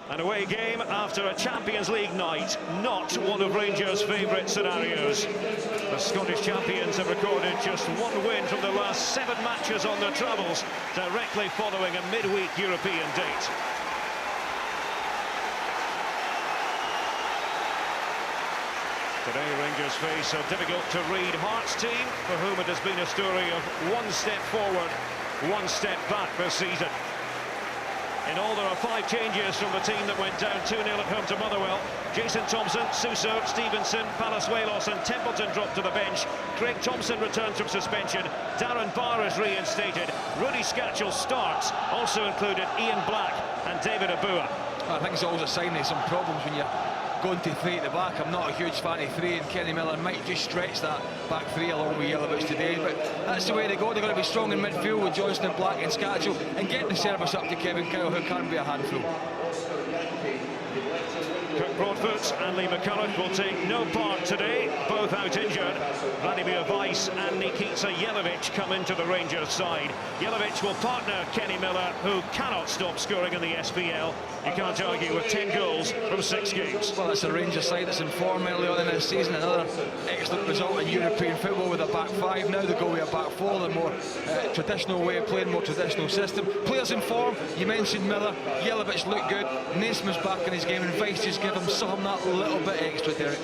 An away game after a Champions League night, not one of Rangers' favourite scenarios. The Scottish champions have recorded just one win from the last 7 matches on their travels, directly following a midweek European date. Today Rangers face a difficult-to-read Hearts team, for whom it has been a story of one step forward, one step back this season. In all, there are 5 changes from the team that went down 2-0 at home to Motherwell. Jason Thompson, Suso, Stevenson, Palazuelos and Templeton dropped to the bench. Craig Thompson returns from suspension. Darren Barr is reinstated. Rudy Scatchell starts. Also included Ian Black and David Abua. I think it's always a sign of some problems when you're going to 3 at the back. I'm not a huge fan of 3, and Kenny Miller might just stretch that back 3 along with Yelovich today, but that's the way they go. They're going to be strong in midfield with Johnston, Black and Scatchell, and getting the service up to Kevin Kyle, who can be a handful. Kirk Broadfoot and Lee McCulloch will take no part today, both out injured. Vladimir Weiss and Nikita Yelovich come into the Rangers side. Yelovich will partner Kenny Miller, who cannot stop scoring in the SPL. You can't argue with 10 goals from 6 games. Well, it's a Rangers side that's in form early on in this season. Another excellent result in European football with a back 5. Now they go with a back 4, the more traditional way of playing, more traditional system. Players in form, you mentioned Miller, Yelovich looked good, Naismith's back in his game, and Weiss just give him some that little bit extra, Derek.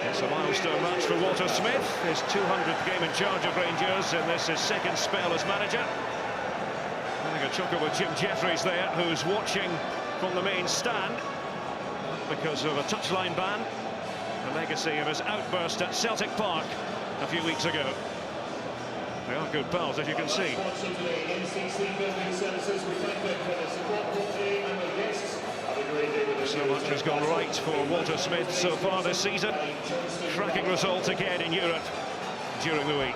It's a milestone match for Walter Smith, his 200th game in charge of Rangers, and this is his 2nd spell as manager. Having a chuckle with Jim Jeffries there, who's watching from the main stand because of a touchline ban, the legacy of his outburst at Celtic Park a few weeks ago. They are good pals, as you can see. So much has gone right for Walter Smith so far this season. Cracking result again in Europe during the week.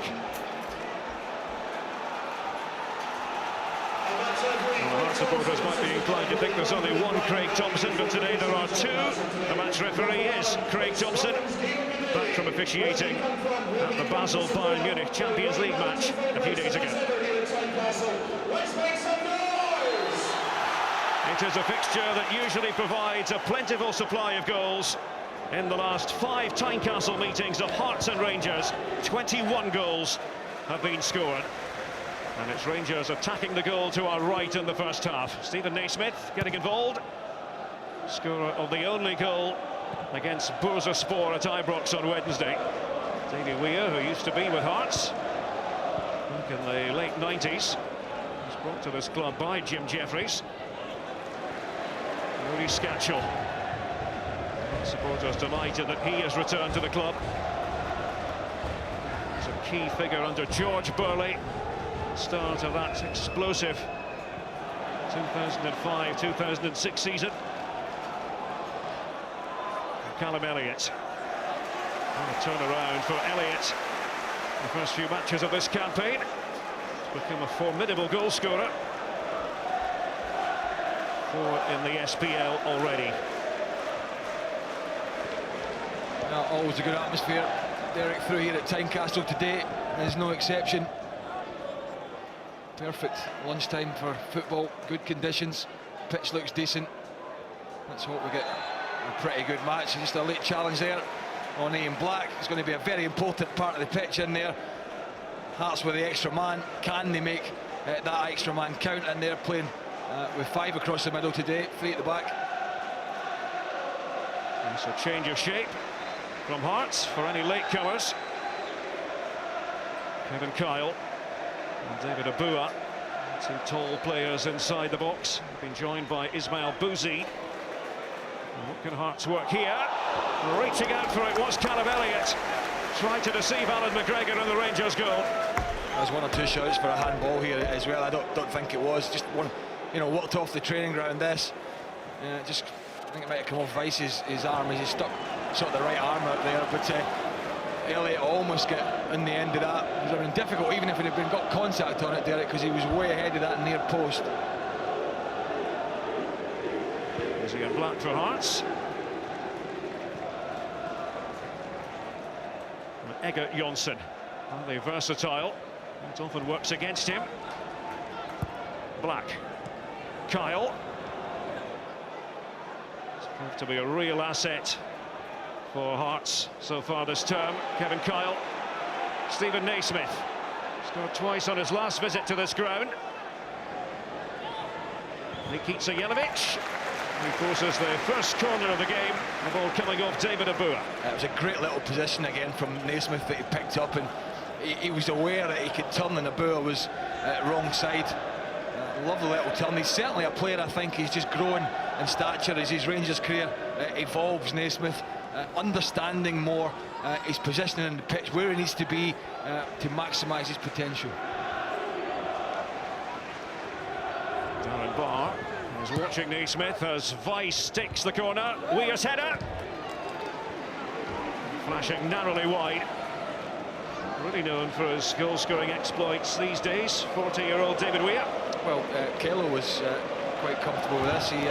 Well, Hearts supporters might be inclined to think there's only one Craig Thompson, but today there are 2. The match referee is Craig Thompson, back from officiating at the Basel Bayern Munich Champions League match a few days ago. It is a fixture that usually provides a plentiful supply of goals. In the last 5 Tynecastle meetings of Hearts and Rangers, 21 goals have been scored. And it's Rangers attacking the goal to our right in the first half. Stephen Naismith getting involved. Scorer of the only goal against Bursaspor at Ibrox on Wednesday. Davy Weir, who used to be with Hearts back in the late 90s, was brought to this club by Jim Jeffries. Rudy Scatchell. Supporters delighted that he has returned to the club. He's a key figure under George Burley. Start of that explosive 2005-2006 season. Callum Elliott. And a turnaround for Elliott. The first few matches of this campaign. He's become a formidable goal scorer. 4 in the SPL already. Always a good atmosphere, Derek, through here at Tynecastle today. There's no exception. Perfect lunchtime for football, good conditions, pitch looks decent. Let's hope we get a pretty good match. Just a late challenge there on Ian Black. It's going to be a very important part of the pitch in there. Hearts with the extra man. Can they make that extra man count? And they're playing with 5 across the middle today, 3 at the back. It's a change of shape from Hearts for any latecomers. Kevin Kyle and David Abua, 2 tall players inside the box, been joined by Ismail Bouzi. What can Hearts work here? Reaching out for it was Callum Elliott. Tried to deceive Alan McGregor in the Rangers goal. There's 1 or 2 shots for a handball here as well. I don't think it was. Just one, you know, walked off the training ground. This, just I think it might have come off Weiss's arm as he stuck sort of the right arm out there. But Elliott almost got in the end of that. It would have been difficult even if it had been got contact on it, Derek, because he was way ahead of that near post. Is he in black for Hearts? And Egert Jonsson, highly versatile. It often works against him. Black. Kyle. It's proved to be a real asset for Hearts so far this term. Kevin Kyle. Stephen Naismith. Scored twice on his last visit to this ground. Nikita Jelavic. He forces the first corner of the game. The ball coming off David Abua. It was a great little position again from Naismith that he picked up, and he was aware that he could turn, and Abua was wrong side. Lovely little turn. He's certainly a player, I think. He's just growing in stature as his Rangers career evolves. Naismith understanding more his positioning in the pitch, where he needs to be to maximise his potential. Darren Barr is watching Naismith as Weiss sticks the corner. Weir's header. Flashing narrowly wide. Really known for his goal-scoring exploits these days, 40-year-old David Weir. Well, Kelo was quite comfortable with this. He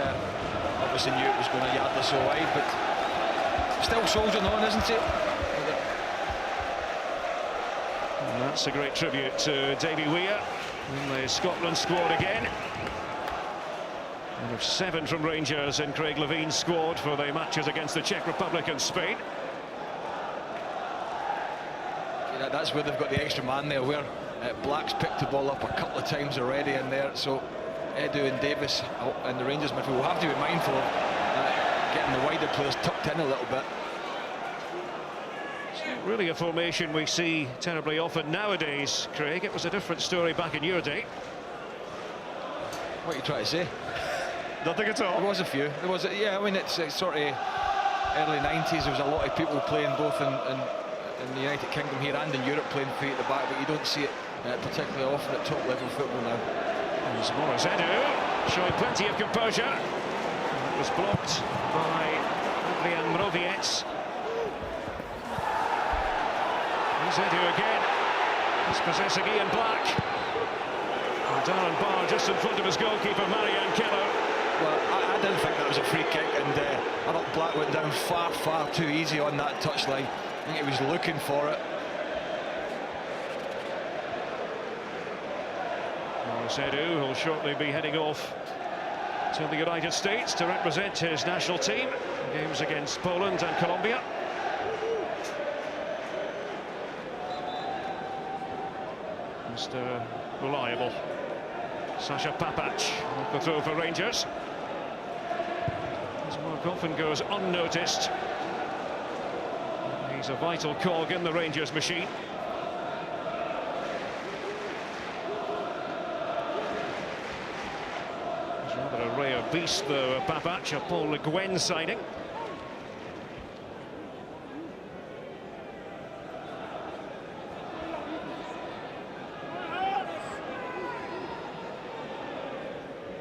obviously knew it was going a yard or so wide, but still soldiering on, isn't it? And that's a great tribute to Davy Weir in the Scotland squad again. One of 7 from Rangers in Craig Levine's squad for the matches against the Czech Republic and Spain. Yeah, that's where they've got the extra man there, where Black's picked the ball up a couple of times already in there, so Edu and Davis and the Rangers midfield will have to be mindful of getting the wider players tucked in a little bit. It's not really a formation we see terribly often nowadays, Craig. It was a different story back in your day. What are you trying to say? Nothing at all. There was a few. There was, yeah. I mean, it's sort of early 90s. There was a lot of people playing both in the United Kingdom here and in Europe, playing 3 at the back, but you don't see it particularly often at top level football now. There's Morris Edu showing plenty of composure. It was blocked by Adrian Mroviec. Here's Edu again. He's possessing Ian Black. And Darren Barr just in front of his goalkeeper, Marianne Keller. Well, I didn't think that was a free kick, and I thought Black went down far too easy on that touchline. I think he was looking for it. Morris Edu will shortly be heading off to the United States to represent his national team in games against Poland and Colombia. Mr. Reliable Sasha Papac off the throw for Rangers. His work often goes unnoticed. He's a vital cog in the Rangers machine. He's rather a rare beast, though, Papac, a Paul Le Guen signing.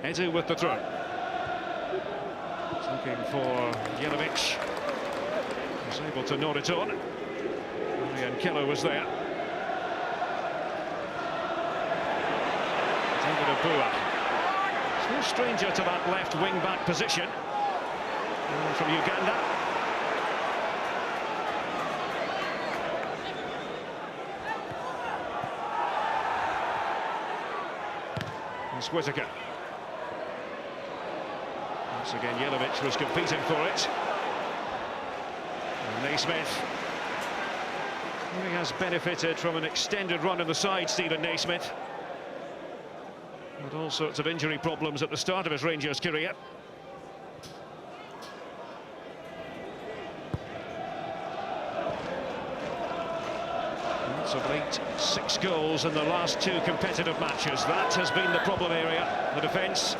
Edu with the throw. He's looking for Jelavic. Was able to nod it on. And Keller was there. David Abua. He's no stranger to that left wing-back position. From Uganda. It's Whittaker. Once again, Jelavic was competing for it. And Naismith. He has benefited from an extended run in the side, Stephen Naismith. Had all sorts of injury problems at the start of his Rangers career. As of late, 6 goals in the last 2 competitive matches. That has been the problem area, the defence.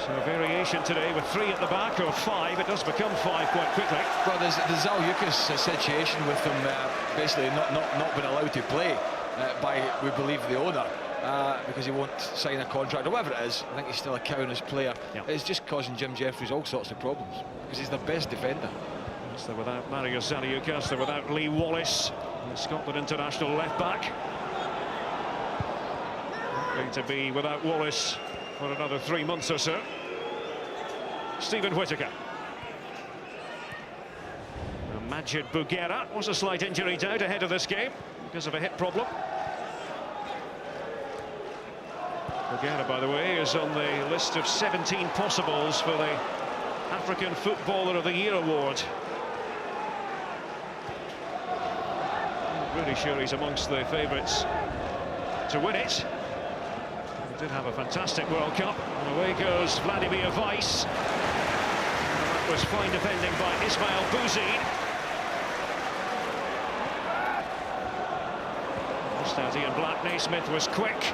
So a variation today with 3 at the back, or 5. It does become 5 quite quickly. Well, there's the Zaljukas situation with them basically not being allowed to play by, we believe, the owner because he won't sign a contract or whatever it is. I think he's still a Kaunas player. Yep. It's just causing Jim Jeffries all sorts of problems because he's their best defender. Yes, they're without Marius Zaljukas, they're without Lee Wallace, the Scotland international left back. Going to be without Wallace for another 3 months or so. Stephen Whittaker. Majid Bugera was a slight injury doubt ahead of this game because of a hip problem. Bugatti, by the way, is on the list of 17 possibles for the African Footballer of the Year award. I'm really sure he's amongst the favourites to win it. He did have a fantastic World Cup. And away goes Vladimir Weiss. And that was fine defending by Ismail Bouzid. Just out Ian Black, Naismith was quick.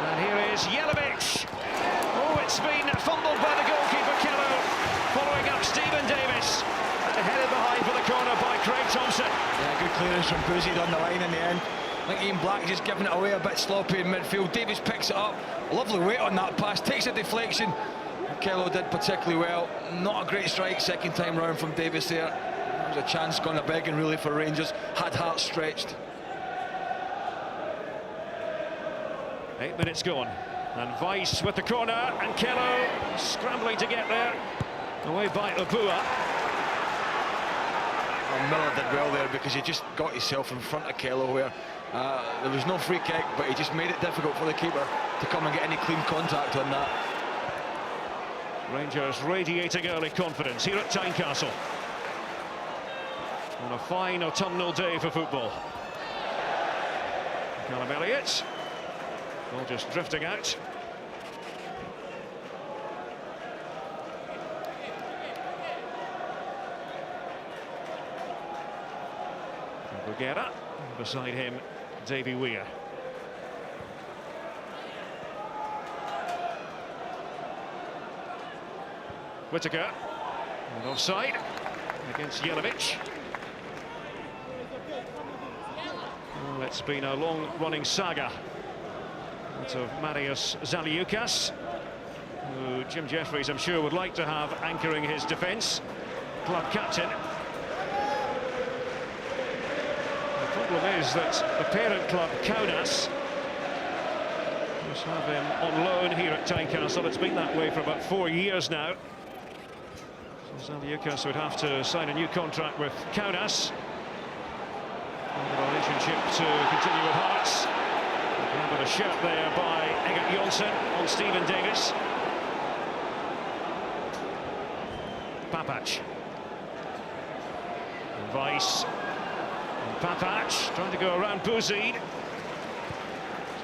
And here is Jelavic. Oh, it's been fumbled by the goalkeeper, Kello. Following up Stephen Davis. And headed behind for the corner by Craig Thompson. Yeah, good clearance from Bouzid on the line in the end. I think Ian Black just giving it away a bit sloppy in midfield. Davis picks it up. Lovely weight on that pass. Takes a deflection. Kello did particularly well. Not a great strike second time round from Davis there. There was a chance gone a begging really for Rangers. Had Hearts stretched. 8 minutes gone, and Weiss with the corner, and Kello scrambling to get there. Away by Abua. Well, Miller did well there because he just got himself in front of Kello where there was no free kick, but he just made it difficult for the keeper to come and get any clean contact on that. Rangers radiating early confidence here at Tynecastle on a fine autumnal day for football. Callum Elliott. All just drifting out. Bugatti, beside him, Davy Weir. Whittaker, and offside against Jelavic. Well, it's been a long-running saga of Marius Zaliukas, who Jim Jeffries, I'm sure, would like to have anchoring his defence. Club captain. The problem is that the parent club, Kaunas, must have him on loan here at Tynecastle. It's been that way for about 4 years now. So Zaliukas would have to sign a new contract with Kaunas. And the relationship to continue with Hearts. But a shot there by Egert Jonsson on Stephen Davis. Papac. And Weiss. And Papac trying to go around Bouzid.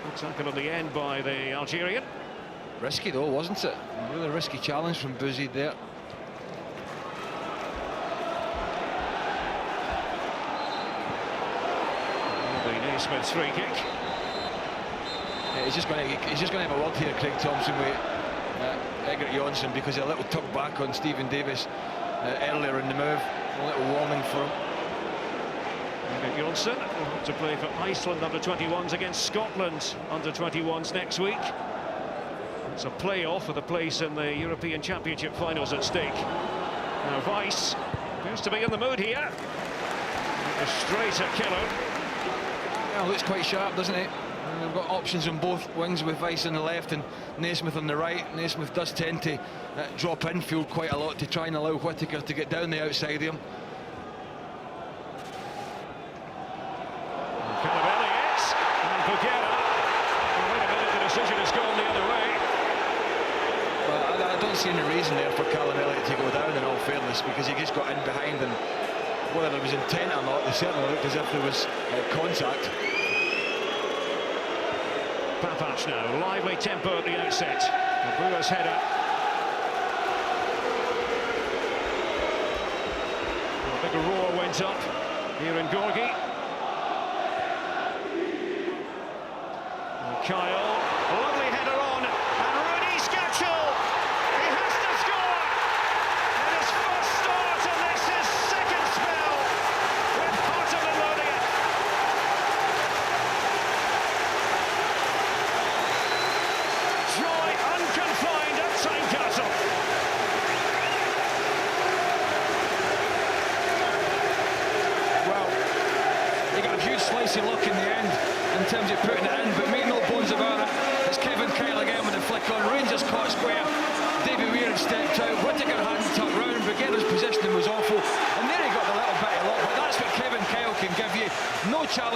Good tackle on the end by the Algerian. Risky though, wasn't it? A really risky challenge from Bouzid there. The Naismith's free kick. Yeah, he's just going to have a word here, Craig Thompson, with Egert Jonsson, because a little tuck back on Stephen Davis earlier in the move. A little warning for him. Egert Jonsson will have to play for Iceland under-21s against Scotland under-21s next week. It's a play-off for the place in the European Championship finals at stake. Now Weiss appears to be in the mood here. Straight at Kello. Yeah, looks quite sharp, doesn't it? We've got options on both wings with Weiss on the left and Naismith on the right. Naismith does tend to drop infield quite a lot to try and allow Whittaker to get down the outside of him. Callum Elliott and Bugatti. Wait a minute, the decision has gone the other way. Well, I don't see any reason there for Callum Elliott to go down, in all fairness, because he just got in behind, and whether there was intent or not, they certainly looked as if there was contact. Papac now, lively tempo at the outset. Abua's header. A big roar went up here in Gorgie. And Kyle, a lovely header on, and Rudy Sketchel, he has to score! And his first start, and this is second spell with Harton and loading it. Joy unconfined at Tynecastle. Well, he got a huge slice of luck in the end in terms of putting it in, but make no bones about it,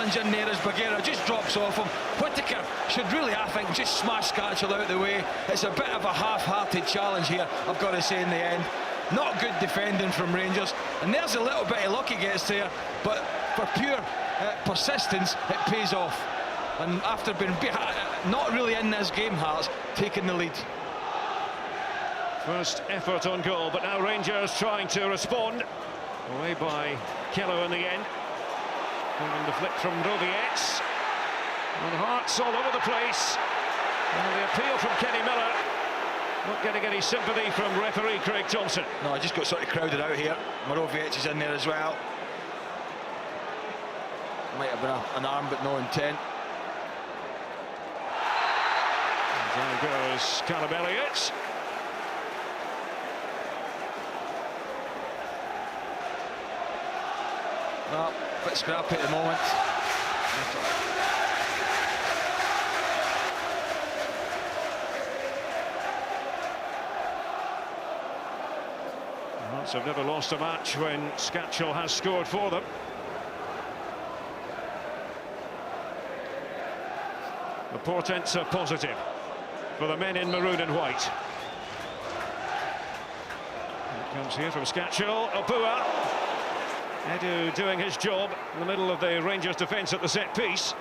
challenge in there as Bagheera just drops off him. Whittaker should really, I think, just smash Scatchell out of the way. It's a bit of a half-hearted challenge here, I've got to say, in the end. Not good defending from Rangers, and there's a little bit of luck he gets there, but for pure persistence, it pays off. And after being not really in this game, Hearts taking the lead. First effort on goal, but now Rangers trying to respond. Away by Kello in the end. And the flick from Roviets. And Hearts all over the place. And the appeal from Kenny Miller. Not getting any sympathy from referee Craig Thompson. No, I just got sort of crowded out here. Moraviec is in there as well. Might have been an arm, but no intent. And down goes Callum Elliott. Well, a bit scrappy at the moment. Hearts have never lost a match when Scatchell has scored for them. The portents are positive for the men in maroon and white. It comes here from Scatchell. Obua. Edu doing his job in the middle of the Rangers defence at the set piece.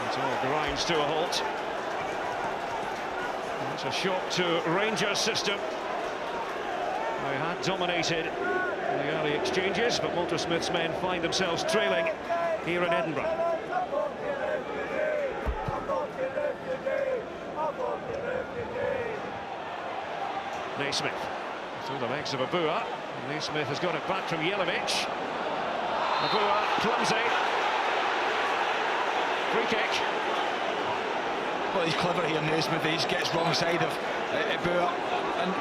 It all grinds to a halt. It's a shock to Rangers' system. They had dominated in the early exchanges, but Walter Smith's men find themselves trailing here in Edinburgh. Naismith through the legs of Obua. Naismith has got it back from Jelic. Obua clumsy. Free kick. Well, he's clever here, Naismith. He just gets wrong side of Obua. And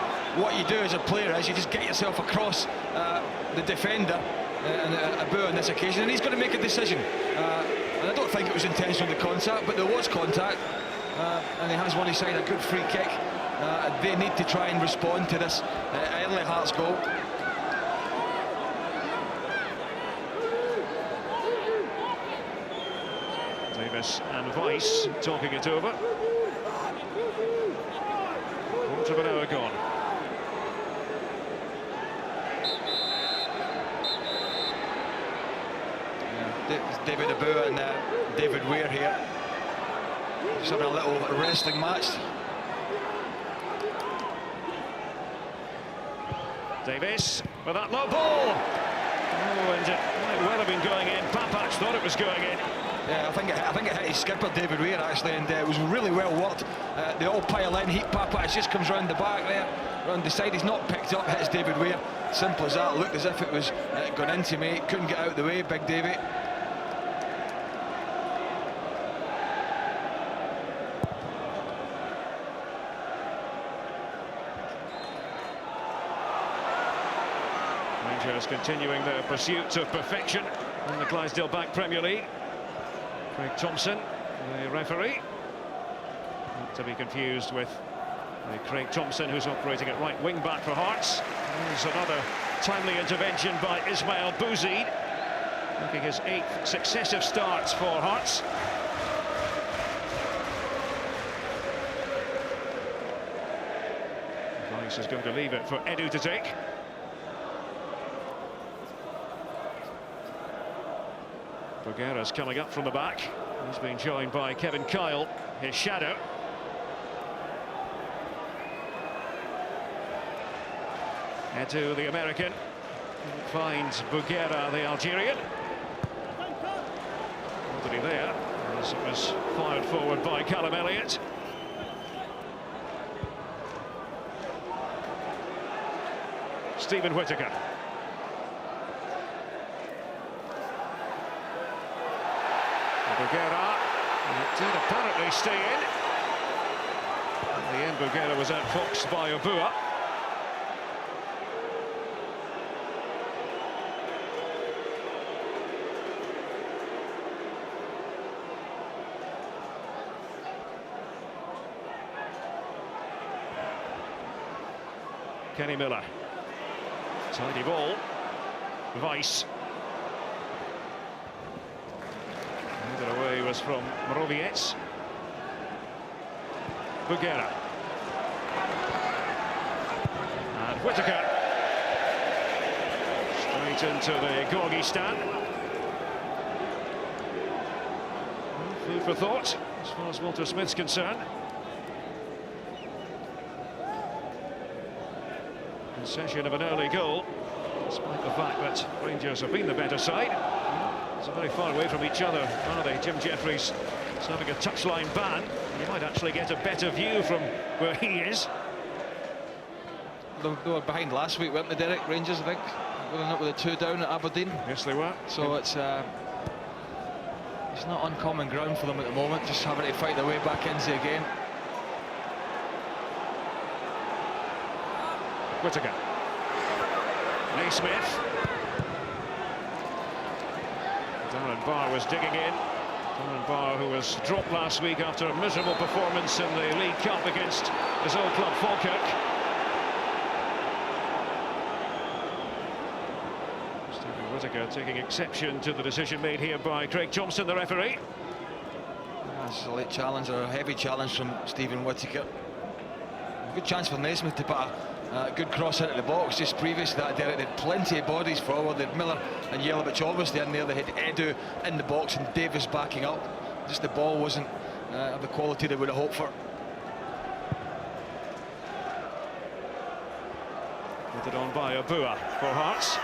what you do as a player is you just get yourself across the defender and Obua on this occasion, and he's going to make a decision. And I don't think it was intentional, the contact, but there was contact. And he has one side, a good free kick. They need to try and respond to this early Hearts goal. Davis and Weiss talking it over. Quarter of an hour gone. Yeah, David Obua and David Weir here. Just having a little wrestling match. Davis with that low ball. Oh, and it might well have been going in. Papac thought it was going in. Yeah, I think it hit his skipper, David Weir, actually, and it was really well worked. They all pile in. Papac just comes round the back there, round the side. He's not picked up, hits David Weir. Simple as that. Looked as if it was gone into me. Couldn't get out of the way, Big Davy. Rangers continuing their pursuit of perfection in the Clydesdale Bank Premier League. Craig Thompson, the referee, not to be confused with the Craig Thompson who's operating at right wing back for Hearts. There's another timely intervention by Ismail Bouzid, making his 8th successive starts for Hearts. Weiss is going to leave it for Edu to take. Boguera's coming up from the back. He's been joined by Kevin Kyle, his shadow. Edu, the American, finds Boguera, the Algerian. Nobody there, as it was fired forward by Callum Elliott. Stephen Whittaker. Boguera, it did apparently stay in. In the end, Boguera was outfoxed by Obua. Kenny Miller. Tidy ball. Weiss. Headed away was from Moroviec. Bugera. And Whittaker. Straight into the Gorgie stand. Food for thought, as far as Walter Smith's concerned. Concession of an early goal, despite the fact that Rangers have been the better side. It's very far away from each other, are they? Jim Jeffries is having a touchline ban. You might actually get a better view from where he is. They were behind last week, weren't they, Derek? Rangers, I think. Going up with a 2 down at Aberdeen. Yes, they were. So it's not uncommon ground for them at the moment, just having to fight their way back into the game. Whittaker. Naismith. Darren Barr was digging in. Darren Barr, who was dropped last week after a miserable performance in the League Cup against his old club Falkirk. Stephen Whittaker taking exception to the decision made here by Craig Thompson, the referee. That's a late challenge, or a heavy challenge from Stephen Whittaker. Good chance for Naismith to put a good cross into the box. Just previous to that, Derek, they had plenty of bodies forward. They had Miller and Jelic obviously in there. They had Edu in the box and Davis backing up. Just the ball wasn't of the quality they would have hoped for. Put it on by Abua for Hearts.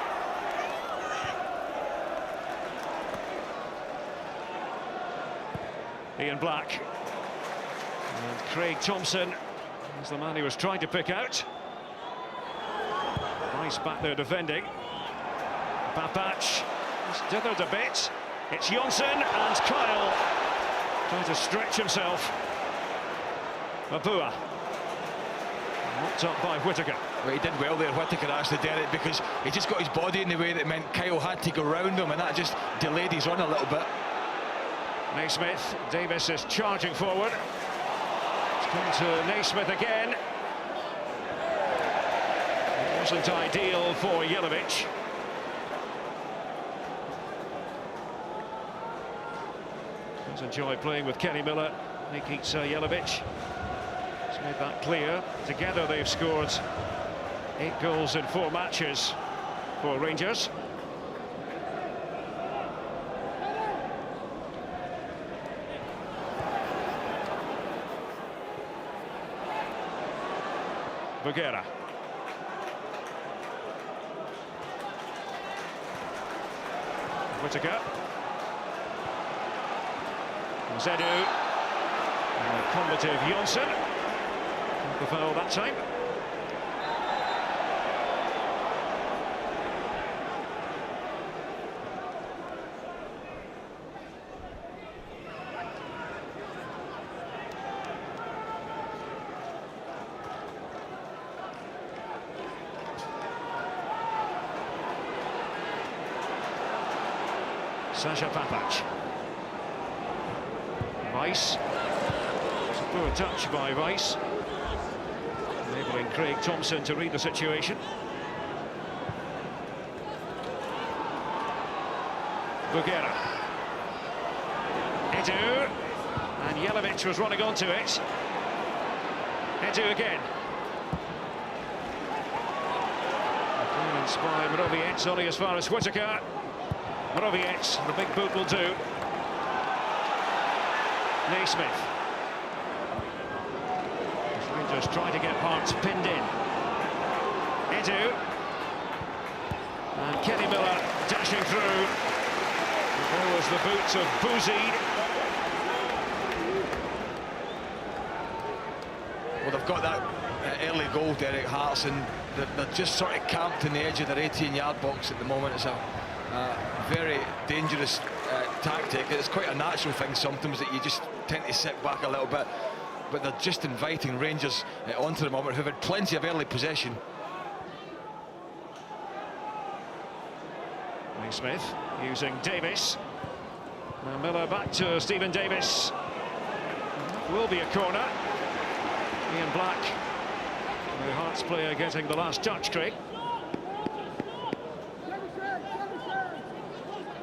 Ian Black. And Craig Thompson is the man he was trying to pick out. Nice back there defending. Babac has dithered a bit. It's Johnson and Kyle trying to stretch himself. Abua. Knocked up by Whittaker. Well, he did well there, Whittaker, actually, Derek, because he just got his body in the way that meant Kyle had to go round him, and that just delayed his run a little bit. Naismith. Davis is charging forward. It's come to Naismith again. It wasn't ideal for Jelic. Does enjoy playing with Kenny Miller. Nikita Jelic. He's made that clear. Together they've scored 8 goals in 4 matches for Rangers. Bugera. Whittaker. Zedu. Combative Johnson. The foul that time. Sasha Babac. Weiss. It's a poor touch by Weiss, enabling Craig Thompson to read the situation. Bugera. Edu. And Jelic was running onto it. Edu again. Performance by Moroviec, only as far as Whittaker. Moroviec, the big boot will do. Naismith. Rangers trying to get Hearts pinned in. Edu. And Kenny Miller dashing through. There was the boots of Bouzid. Well, they've got that early goal, Derek, Hearts, and they're just sort of camped in the edge of their 18-yard box at the moment. It's a very dangerous tactic. It's quite a natural thing sometimes that you just tend to sit back a little bit, but they're just inviting Rangers onto the moment, who've had plenty of early possession. Smith using Davis. Now Miller back to Stephen Davis. Will be a corner. Ian Black, the Hearts player, getting the last touch, Craig.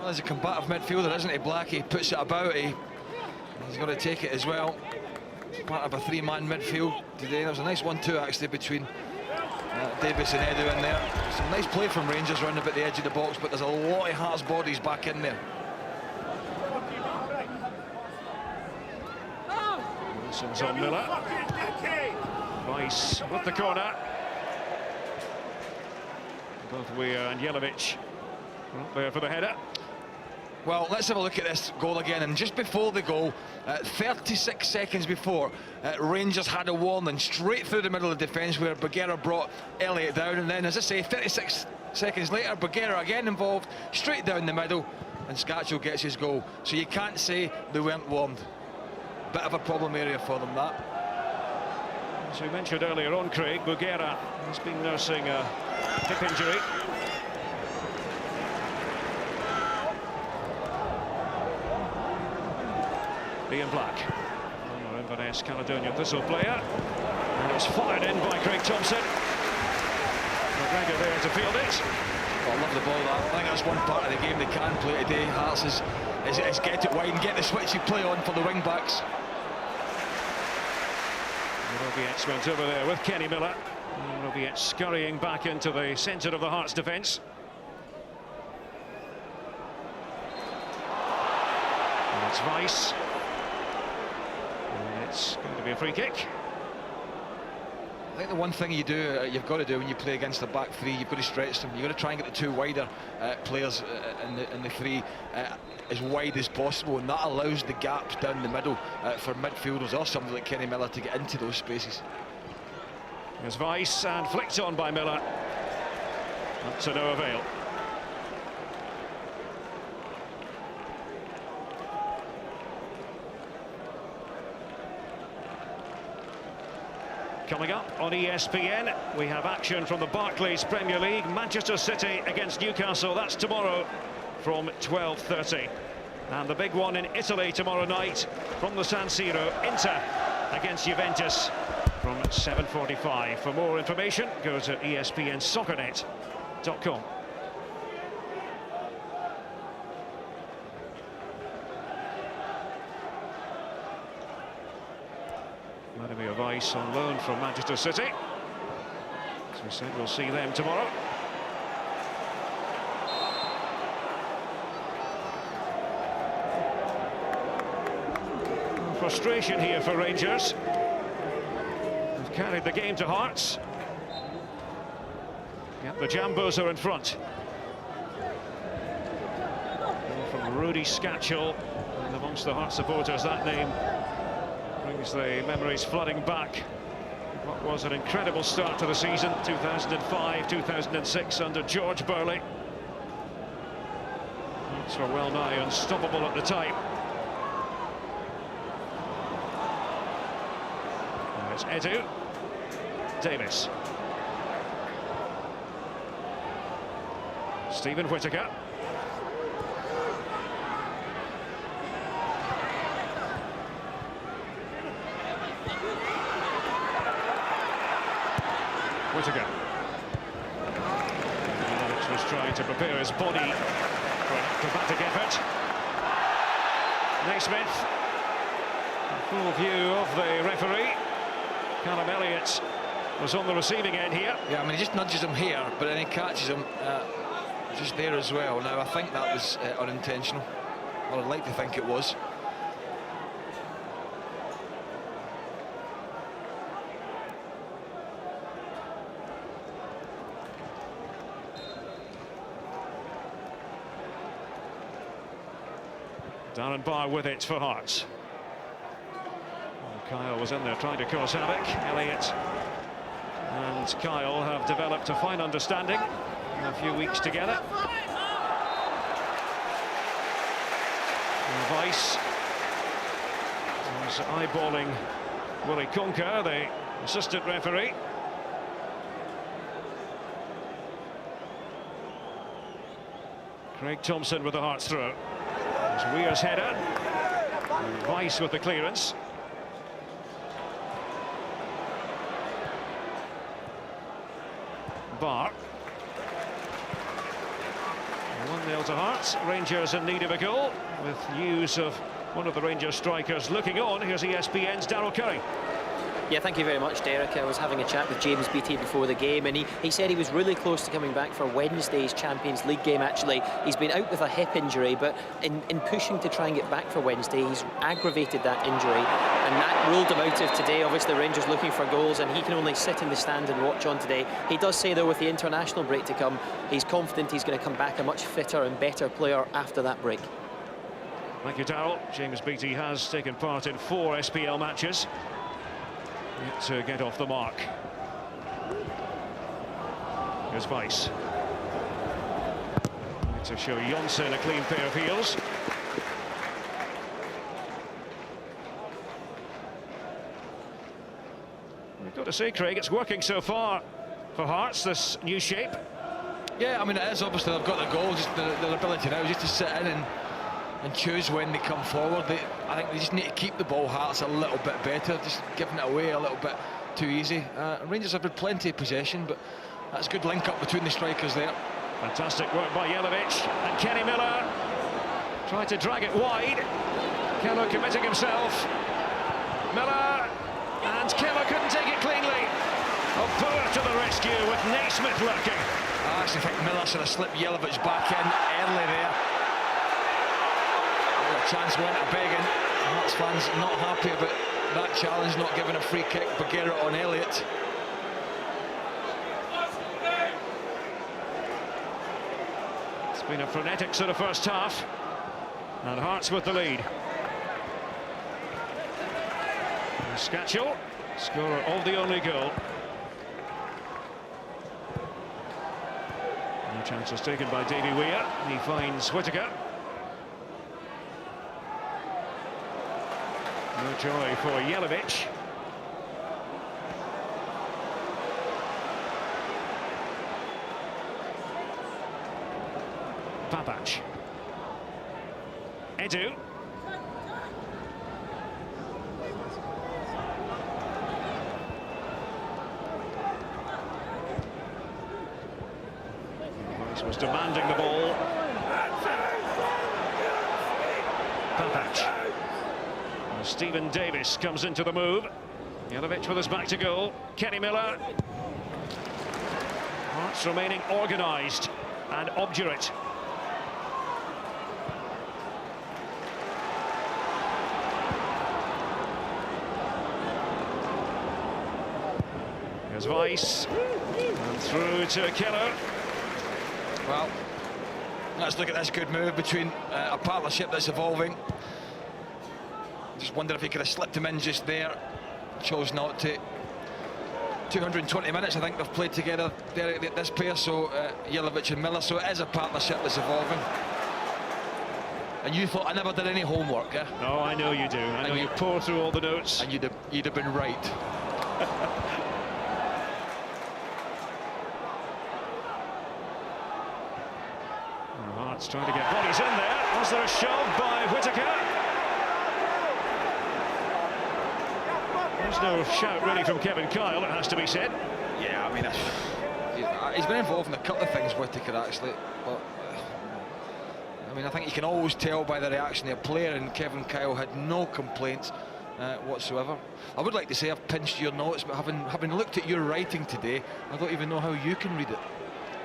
Well, he's a combative midfielder, isn't he, Black? He puts it about, he's got to take it as well. Part of a three-man midfield today. There was a nice 1-2 actually between Davis and Edu in there. Some nice play from Rangers round about the edge of the box, but there's a lot of Hearts bodies back in there. Wilson's on Miller. Rice with the corner. Both Weir and Jelavic up there for the header. Well, let's have a look at this goal again. And just before the goal, 36 seconds before, Rangers had a warning straight through the middle of the defence where Bagheera brought Elliott down. And then, as I say, 36 seconds later, Bagheera again involved, straight down the middle, and Scatchell gets his goal. So you can't say they weren't warned. Bit of a problem area for them, that. As we mentioned earlier on, Craig, Bagheera has been nursing a hip injury. Ian Black, former Inverness Caledonian Thistle player, and it's fired in by Craig Thompson. McGregor there to field it. Oh, I love the ball, that. I think that's one part of the game they can play today. Hearts is get it wide and get the switchy play on for the wing backs. Robietz went over there with Kenny Miller. Robietz scurrying back into the centre of the Hearts defence. And it's Rice. And it's going to be a free kick. I think the one thing you've got to do when you play against the back three, you've got to stretch them. You've got to try and get the two wider players in the three as wide as possible, and that allows the gaps down the middle for midfielders or somebody like Kenny Miller to get into those spaces. There's Weiss and flicked on by Miller. Up to no avail. Coming up on ESPN, we have action from the Barclays Premier League. Manchester City against Newcastle. That's tomorrow from 12:30. And the big one in Italy tomorrow night from the San Siro, Inter against Juventus from 7:45. For more information, go to espnsoccernet.com. Vladimir Weiss on loan from Manchester City. As we said, we'll see them tomorrow. Frustration here for Rangers. They've carried the game to Hearts. Yep, the Jambos are in front. And from Rudy Scatchell, and amongst the Hearts supporters, that name brings the memories flooding back. What was an incredible start to the season, 2005, 2006 under George Burley. Hearts were well nigh unstoppable at the time. It's Edu, Davis, Stephen Whittaker, Whittaker. Alex was trying to prepare his body for acrobatic effort. Naismith, full view of the referee. Callum Elliott was on the receiving end here. Yeah, I mean, he just nudges him here, but then he catches him just there as well. Now, I think that was unintentional. Well, I'd like to think it was. Darren Barr with it for Hearts. Kyle was in there trying to cause havoc. Elliott and Kyle have developed a fine understanding in a few weeks together. And Weiss was eyeballing Willie Conker, the assistant referee. Craig Thompson with the Hearts throw. There's Weir's header. And Weiss with the clearance. Barr. 1-0 to Hearts. Rangers in need of a goal, with news of one of the Rangers strikers looking on. Here's ESPN's Darryl Curry. Yeah, thank you very much, Derek. I was having a chat with James Beattie before the game, and he said he was really close to coming back for Wednesday's Champions League game, actually. He's been out with a hip injury, but in pushing to try and get back for Wednesday, he's aggravated that injury, and that ruled him out of today. Obviously, the Rangers looking for goals, and he can only sit in the stand and watch on today. He does say, though, with the international break to come, he's confident he's going to come back a much fitter and better player after that break. Thank you, Darryl. James Beattie has taken part in 4 SPL matches. Yet to get off the mark. Here's Weiss. To show Jonsson a clean pair of heels. We've got to say, Craig, it's working so far for Hearts, this new shape. Yeah, I mean, it is. Obviously, they've got the goal, just their ability now just to sit in and choose when they come forward. I think they just need to keep the ball, Hearts, a little bit better, just giving it away a little bit too easy. Rangers have had plenty of possession, but that's good link up between the strikers there. Fantastic work by Jelavic, and Kenny Miller tried to drag it wide. Keller committing himself. Miller, and Keller couldn't take it cleanly. Boer to the rescue with Naismith lurking. I actually think Miller should have slipped Jelavic back in early there. The chance went a begging. Hearts fans not happy about that challenge, not giving a free kick. Bagheera on Elliott. It's been a frenetic sort of first half, and Hearts with the lead. Scatchell, scorer of the only goal. No chances taken by Davy Weir. He finds Whittaker. No joy for Jelavic. Papac. Edu. He was demanding the ball. Papac. Stephen Davis comes into the move. Jelavic with his back to goal. Kenny Miller. Hearts remaining organised and obdurate. Here's Weiss. And through to Keller. Well, let's look at this good move between a partnership that's evolving. Just wonder if he could have slipped him in just there. Chose not to. 220 minutes I think they've played together there, this pair, so Jelavic and Miller, so it is a partnership that's evolving. And you thought I never did any homework, yeah? Oh, I know you do. I know you pour through all the notes. And you'd have been right. Hearts trying to get bodies in there. Was there a shove by Whittaker? There's no shout really from Kevin Kyle, it has to be said. Yeah, I mean, he's been involved in a couple of things, Whittaker, actually. But I mean, I think you can always tell by the reaction of the player, and Kevin Kyle had no complaints whatsoever. I would like to say I've pinched your notes, but having looked at your writing today, I don't even know how you can read it.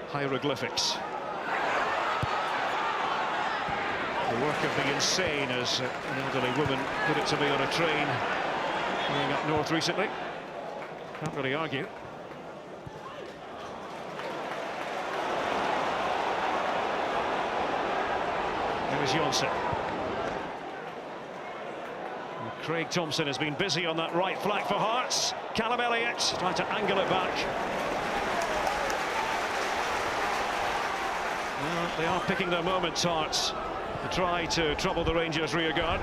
Hieroglyphics. The work of the insane, as an elderly woman put it to me on a train going up north recently. Can't really argue. There is Jonsson. And Craig Thompson has been busy on that right flank for Hearts. Callum Elliott trying to angle it back. Well, they are picking their moments, Hearts, to try to trouble the Rangers' rearguard.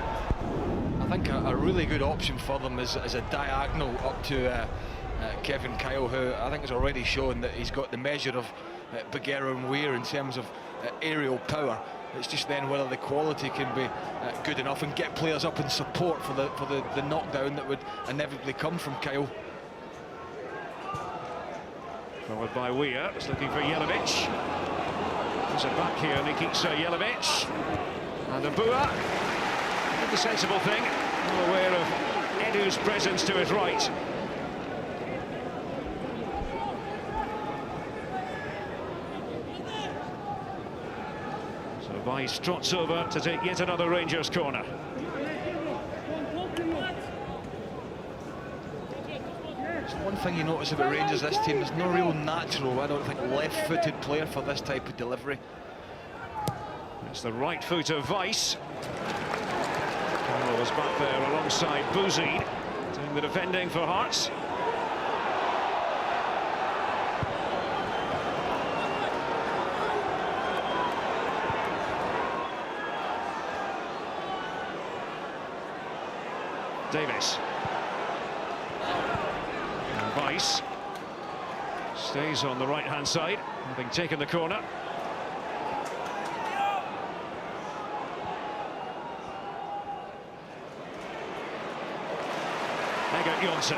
I think a really good option for them is a diagonal up to Kevin Kyle, who I think has already shown that he's got the measure of Bagheera and Weir in terms of aerial power. It's just then whether the quality can be good enough and get players up in support for the knockdown that would inevitably come from Kyle. Forward by Weir, it's looking for Jelavic. Wins it back here, Nikita Jelavic. And Abua did the sensible thing, well aware of Edu's presence to his right. So Weiss trots over to take yet another Rangers corner. One thing you notice about Rangers this team, there's no real natural, I don't think, left-footed player for this type of delivery. It's the right foot of Weiss. Carlo was back there alongside Bouzid, doing the defending for Hearts. Davis. And Weiss stays on the right-hand side, having taken the corner. Egert Jonsson.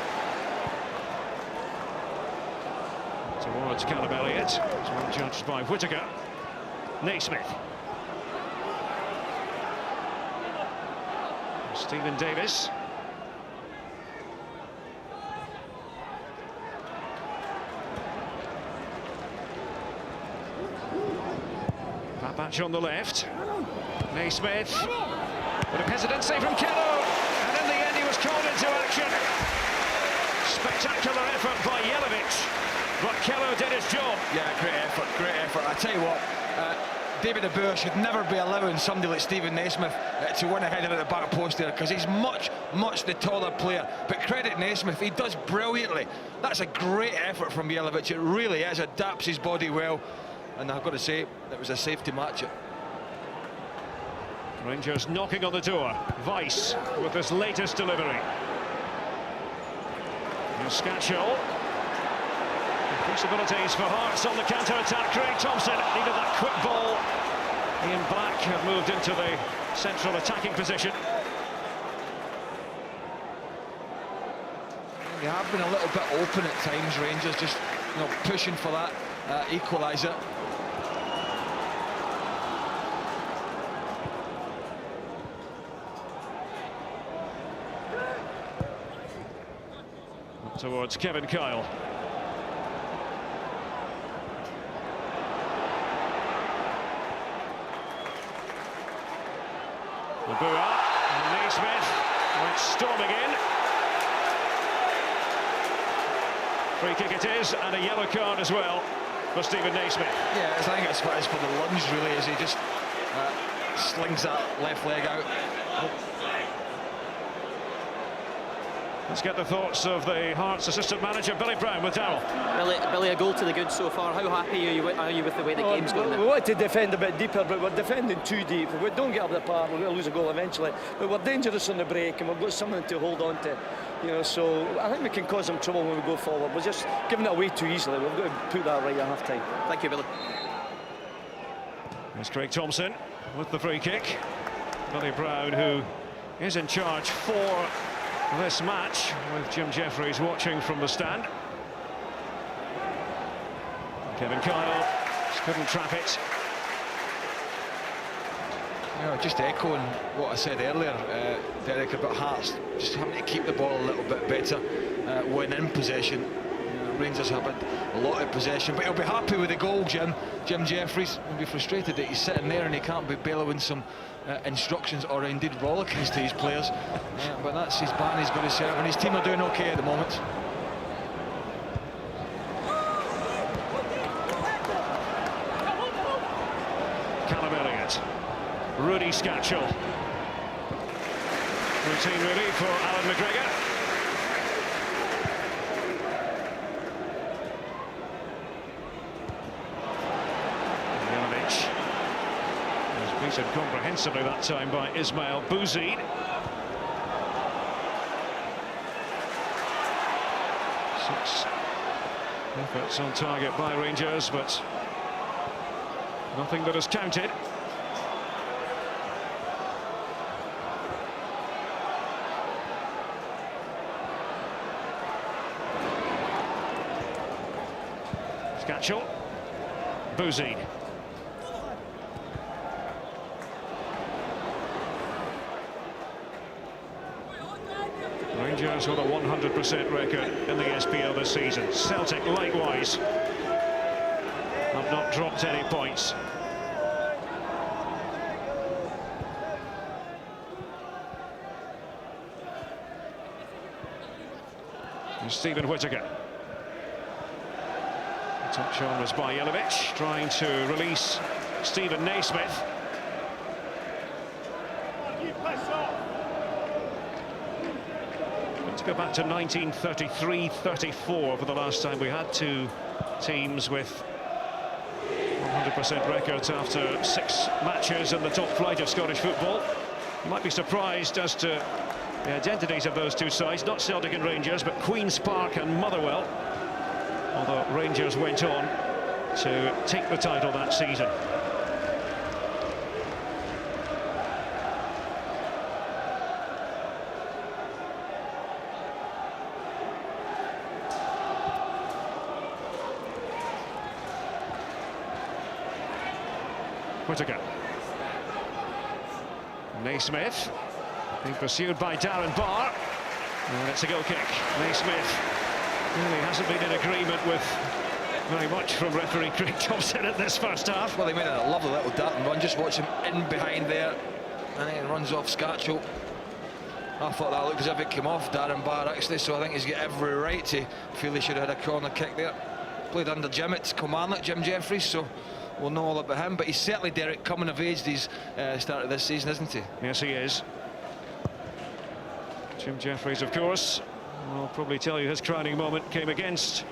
Towards Callum Elliott. It's well judged by Whittaker. Naismith. Stephen Davis. Papach on the left. Naismith. Bit of hesitancy from Kello. And in the end he was called into action. Spectacular effort by Jelavic. But Kello did his job. Yeah, great effort, great effort. I tell you what, David Abua should never be allowing somebody like Stephen Naismith to win a header at the back post there, because he's much the taller player. But credit Naismith, he does brilliantly. That's a great effort from Jelavic, it really is. Adapts his body well, and I've got to say, it was a safety match. Rangers knocking on the door. Weiss with his latest delivery. Scatchell. Possibilities for Hearts on the counter-attack. Craig Thompson needed that quick ball. Ian Black have moved into the central attacking position. They have been a little bit open at times, Rangers, just pushing for that equaliser. Towards Kevin Kyle. Abua and Naismith went storming in. Free kick it is, and a yellow card as well for Stephen Naismith. Yeah, I think it's for the lunge really, as he just slings that left leg out. Let's get the thoughts of the Hearts assistant manager, Billy Brown, with Darryl. Billy, a goal to the good so far. How happy are you with the way the game's going? We want to defend a bit deeper, but we're defending too deep. If we don't get up the park, we're going to lose a goal eventually. But we're dangerous on the break, and we've got something to hold on to. So I think we can cause them trouble when we go forward. We're just giving it away too easily. We've got to put that right at half-time. Thank you, Billy. There's Craig Thompson with the free kick. Billy Brown, who is in charge for this match, with Jim Jeffries watching from the stand. Kevin Kyle just couldn't trap it. Just echoing what I said earlier, Derek, about Hearts just having to keep the ball a little bit better when in possession. Rangers have had a lot of possession, but he'll be happy with the goal, Jim Jeffries. He'll be frustrated that he's sitting there and he can't be bellowing some instructions or indeed rollickers to his players, but that's his bat and he's got to serve, and his team are doing okay at the moment. Callum Elliott, Rudy Scatchell. Routine really for Alan McGregor. Beaten comprehensively that time by Ismail Bouzid. Six efforts on target by Rangers, but nothing that has counted. Scatchell, Bouzid. Rangers with a 100% record in the SPL this season. Celtic likewise have not dropped any points. And Stephen Whittaker. The touch on was by Jelic, trying to release Stephen Naismith. Let's go back to 1933-34 for the last time we had two teams with 100% records after 6 matches in the top flight of Scottish football. You might be surprised as to the identities of those two sides, not Celtic and Rangers, but Queen's Park and Motherwell, although Rangers went on to take the title that season. Whittaker. Naismith being pursued by Darren Barr, and it's a goal kick. Naismith really hasn't been in agreement with very much from referee Craig Thompson in this first half. Well, he made a lovely little dart and run. Just watch him in behind there, and he runs off Scatchell. I thought that looked as if it came off Darren Barr actually, so I think he's got every right to feel he should have had a corner kick there. Played under Jim at Kilmarnock, Jim Jeffries, so we'll know all about him, but he's certainly, Derek, coming of age these start of this season, isn't he? Yes, he is. Jim Jeffries, of course, will probably tell you his crowning moment came against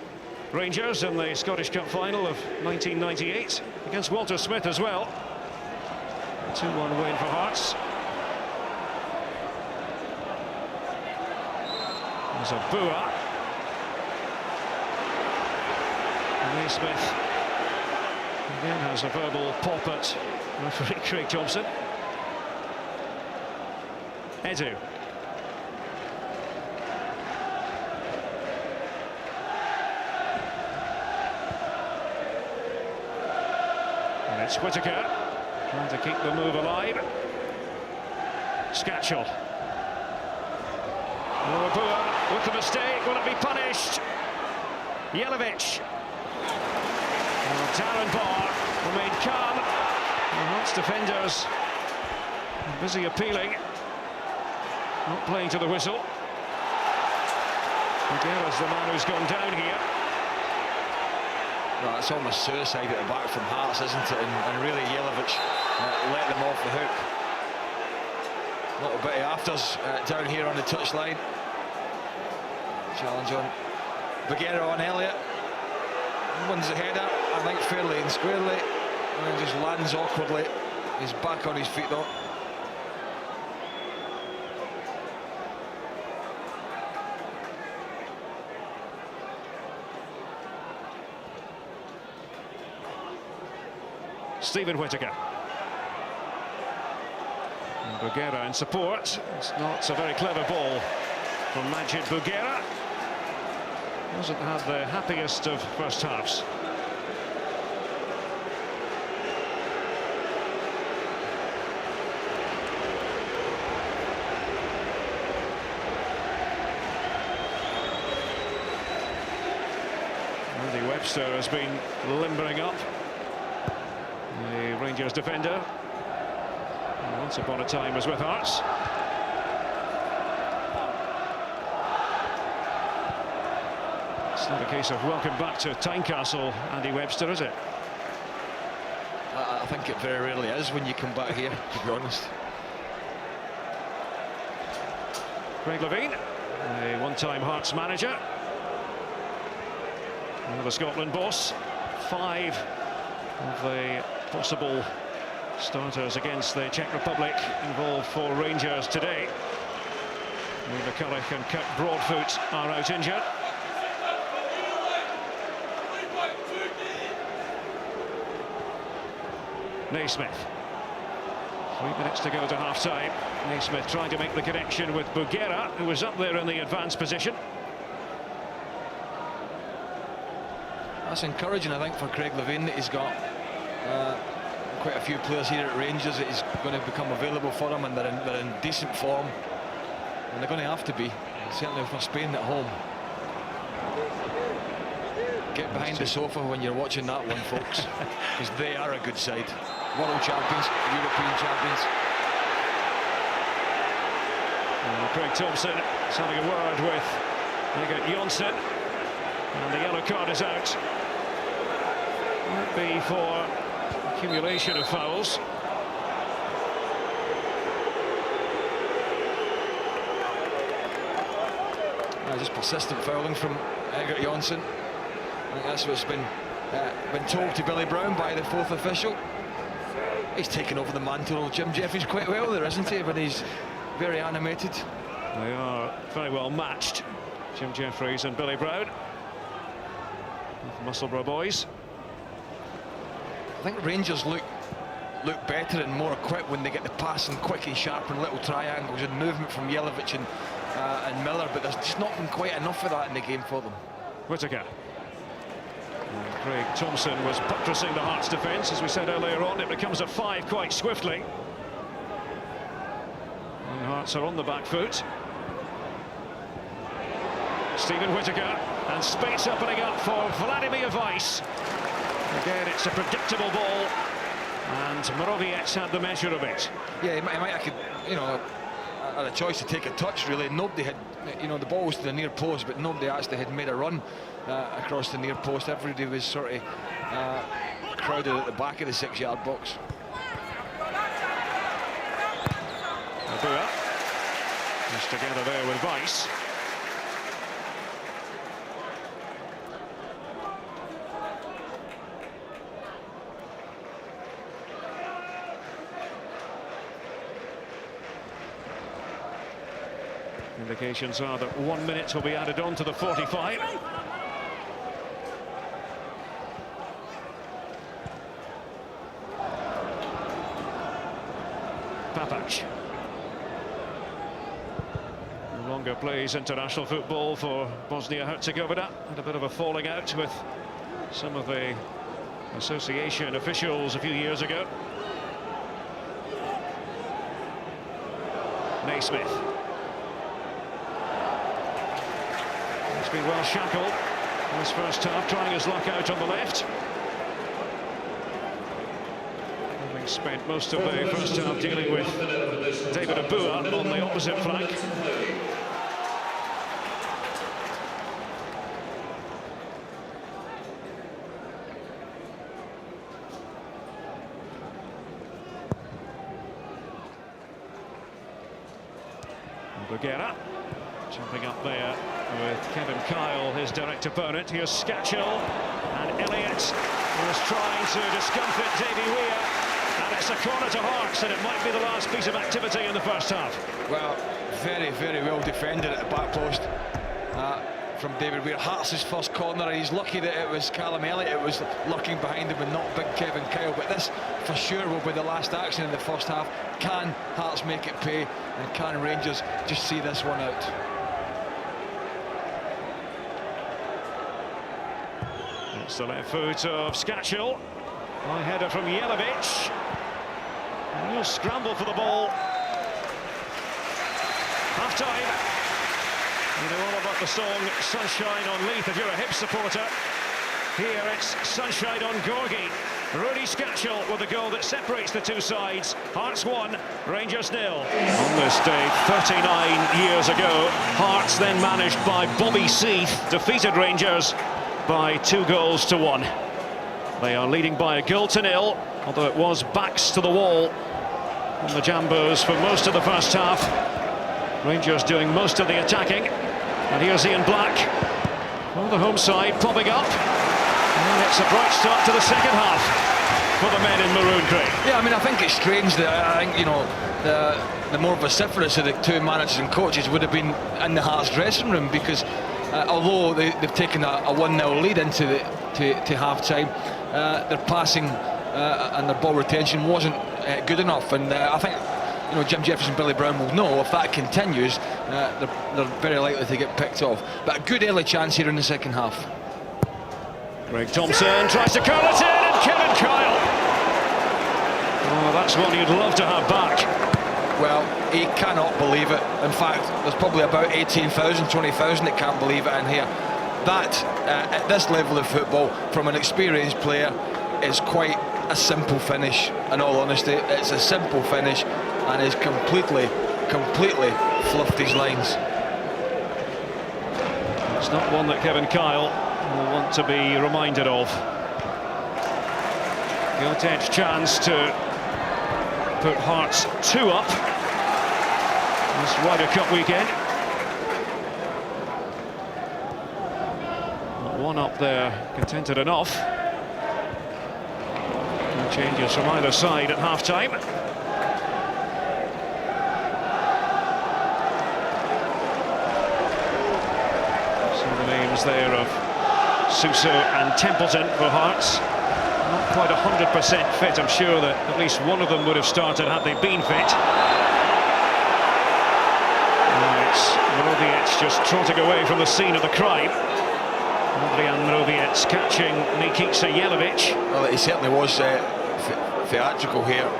Rangers in the Scottish Cup final of 1998, against Walter Smith as well. 2-1 win for Hearts. There's a Bua. Naismith again has a verbal pop at referee Craig Thompson. Edu. And it's Whittaker trying to keep the move alive. Scatchell. Bua with the mistake. Will it be punished? Jelic. Darren Barr remained calm. And Hearts defenders busy appealing. Not playing to the whistle. Buguera's the man who's gone down here. No, it's almost suicide at the back from Hearts, isn't it? And really Jelic let them off the hook. A little bit of afters down here on the touchline. Challenge on Buguera on Elliott. Wins the header, I think fairly and squarely, and then just lands awkwardly. He's back on his feet though. Stephen Whittaker. And Buguera in support. It's not a very clever ball from Majid Buguera. Hasn't had the happiest of first halves. Andy Webster has been limbering up. The Rangers defender, once upon a time, was with Hearts. It's not a case of welcome back to Tynecastle, Andy Webster, is it? I think it very rarely is when you come back here, to be honest. Craig Levein, a one-time Hearts manager. The Scotland boss. 5 of the possible starters against the Czech Republic involved for Rangers today. McCulloch and Kirk Broadfoot are out injured. Naismith. 3 minutes to go to half-time. Naismith trying to make the connection with Buguera, who was up there in the advanced position. That's encouraging, I think, for Craig Levein, that he's got quite a few players here at Rangers that is going to become available for him, and they're in decent form, and they're going to have to be. certainly for Spain at home. Get behind the sofa when you're watching that one, folks, because they are a good side. World champions, European champions. Craig Thompson is having a word with Egert Jonsson, and the yellow card is out. Might be for accumulation of fouls. Just persistent fouling from Egert Jonsson. I think that's what's been told to Billy Brown by the fourth official. He's taken over the mantle of Jim Jeffries quite well there, isn't he? But he's very animated. They are very well matched, Jim Jeffries and Billy Brown, Musselburgh boys. I think Rangers look better and more equipped when they get the passing quick and sharp and little triangles and movement from Jelavic and Miller, but there's just not been quite enough of that in the game for them. Whittaker. Craig Thompson was buttressing the Hearts defence, as we said earlier on. It becomes a 5 quite swiftly. And Hearts are on the back foot. Stephen Whittaker, and space opening up for Vladimir Weiss. Again, it's a predictable ball, and Moroviec had the measure of it. Yeah, he might had a choice to take a touch, really. Nobody had, the ball was to the near post, but nobody actually had made a run across the near post. Everybody was sort of crowded at the back of the 6-yard box. Abua is together there with Weiss. Indications are that 1 minute will be added on to the 45. Papac no longer plays international football for Bosnia-Herzegovina. Had a bit of a falling out with some of the association officials a few years ago. Naismith. He's been well shackled in this first half, trying his luck out on the left. Having spent most of the first half dealing with David Abua on the opposite flank. Boguera jumping up there with Kevin Kyle, his direct opponent. Here's Skachel, and Elliott was trying to discomfit Davy Weir, and it's a corner to Hearts, and it might be the last piece of activity in the first half. Well, very, very well defended at the back post from David Weir. Hearts' first corner, he's lucky that it was Callum Elliott it was lurking behind him and not big Kevin Kyle, but this for sure will be the last action in the first half. Can Hearts make it pay, and can Rangers just see this one out? It's the left foot of Skachel. High header from Jelavic. A real scramble for the ball. Half-time. You know all about the song Sunshine on Leith if you're a Hibs supporter. Here it's Sunshine on Gorgie. Rudy Skachel with a goal that separates the two sides. Hearts 1, Rangers 0. On this day 39 years ago, Hearts, then managed by Bobby Seath, defeated Rangers by 2-1. They are leading by a 0-0, although it was backs to the wall on the Jambos for most of the first half. Rangers doing most of the attacking. And here's Ian Black on the home side, popping up. And it's a bright start to the second half for the men in maroon, Craig. Yeah, I mean, I think it's strange that I think, the more vociferous of the two managers and coaches would have been in the Hearts dressing room, because although they've taken a 1-0 lead into to half-time, their passing and their ball retention wasn't good enough, and I think Jim Jeffries and Billy Brown will know if that continues, they're very likely to get picked off. But a good early chance here in the second half. Craig Thompson tries to curl it in, and Kevin Kyle. Oh, that's one you'd love to have back. Well, he cannot believe it. In fact, there's probably about 18,000, 20,000 that can't believe it in here. That, at this level of football, from an experienced player, is quite a simple finish, in all honesty. It's a simple finish, and he's completely fluffed his lines. It's not one that Kevin Kyle will want to be reminded of. Giltet's chance to put Hearts 2 up this Ryder Cup weekend. One up there, contented enough. No changes from either side at half-time. So the names there of Suso and Templeton for Hearts. Not quite 100% fit. I'm sure that at least one of them would have started had they been fit. Right, Mroviec just trotting away from the scene of the crime. Adrian Mroviec catching Nikica Jelavic. Well, he certainly was theatrical here.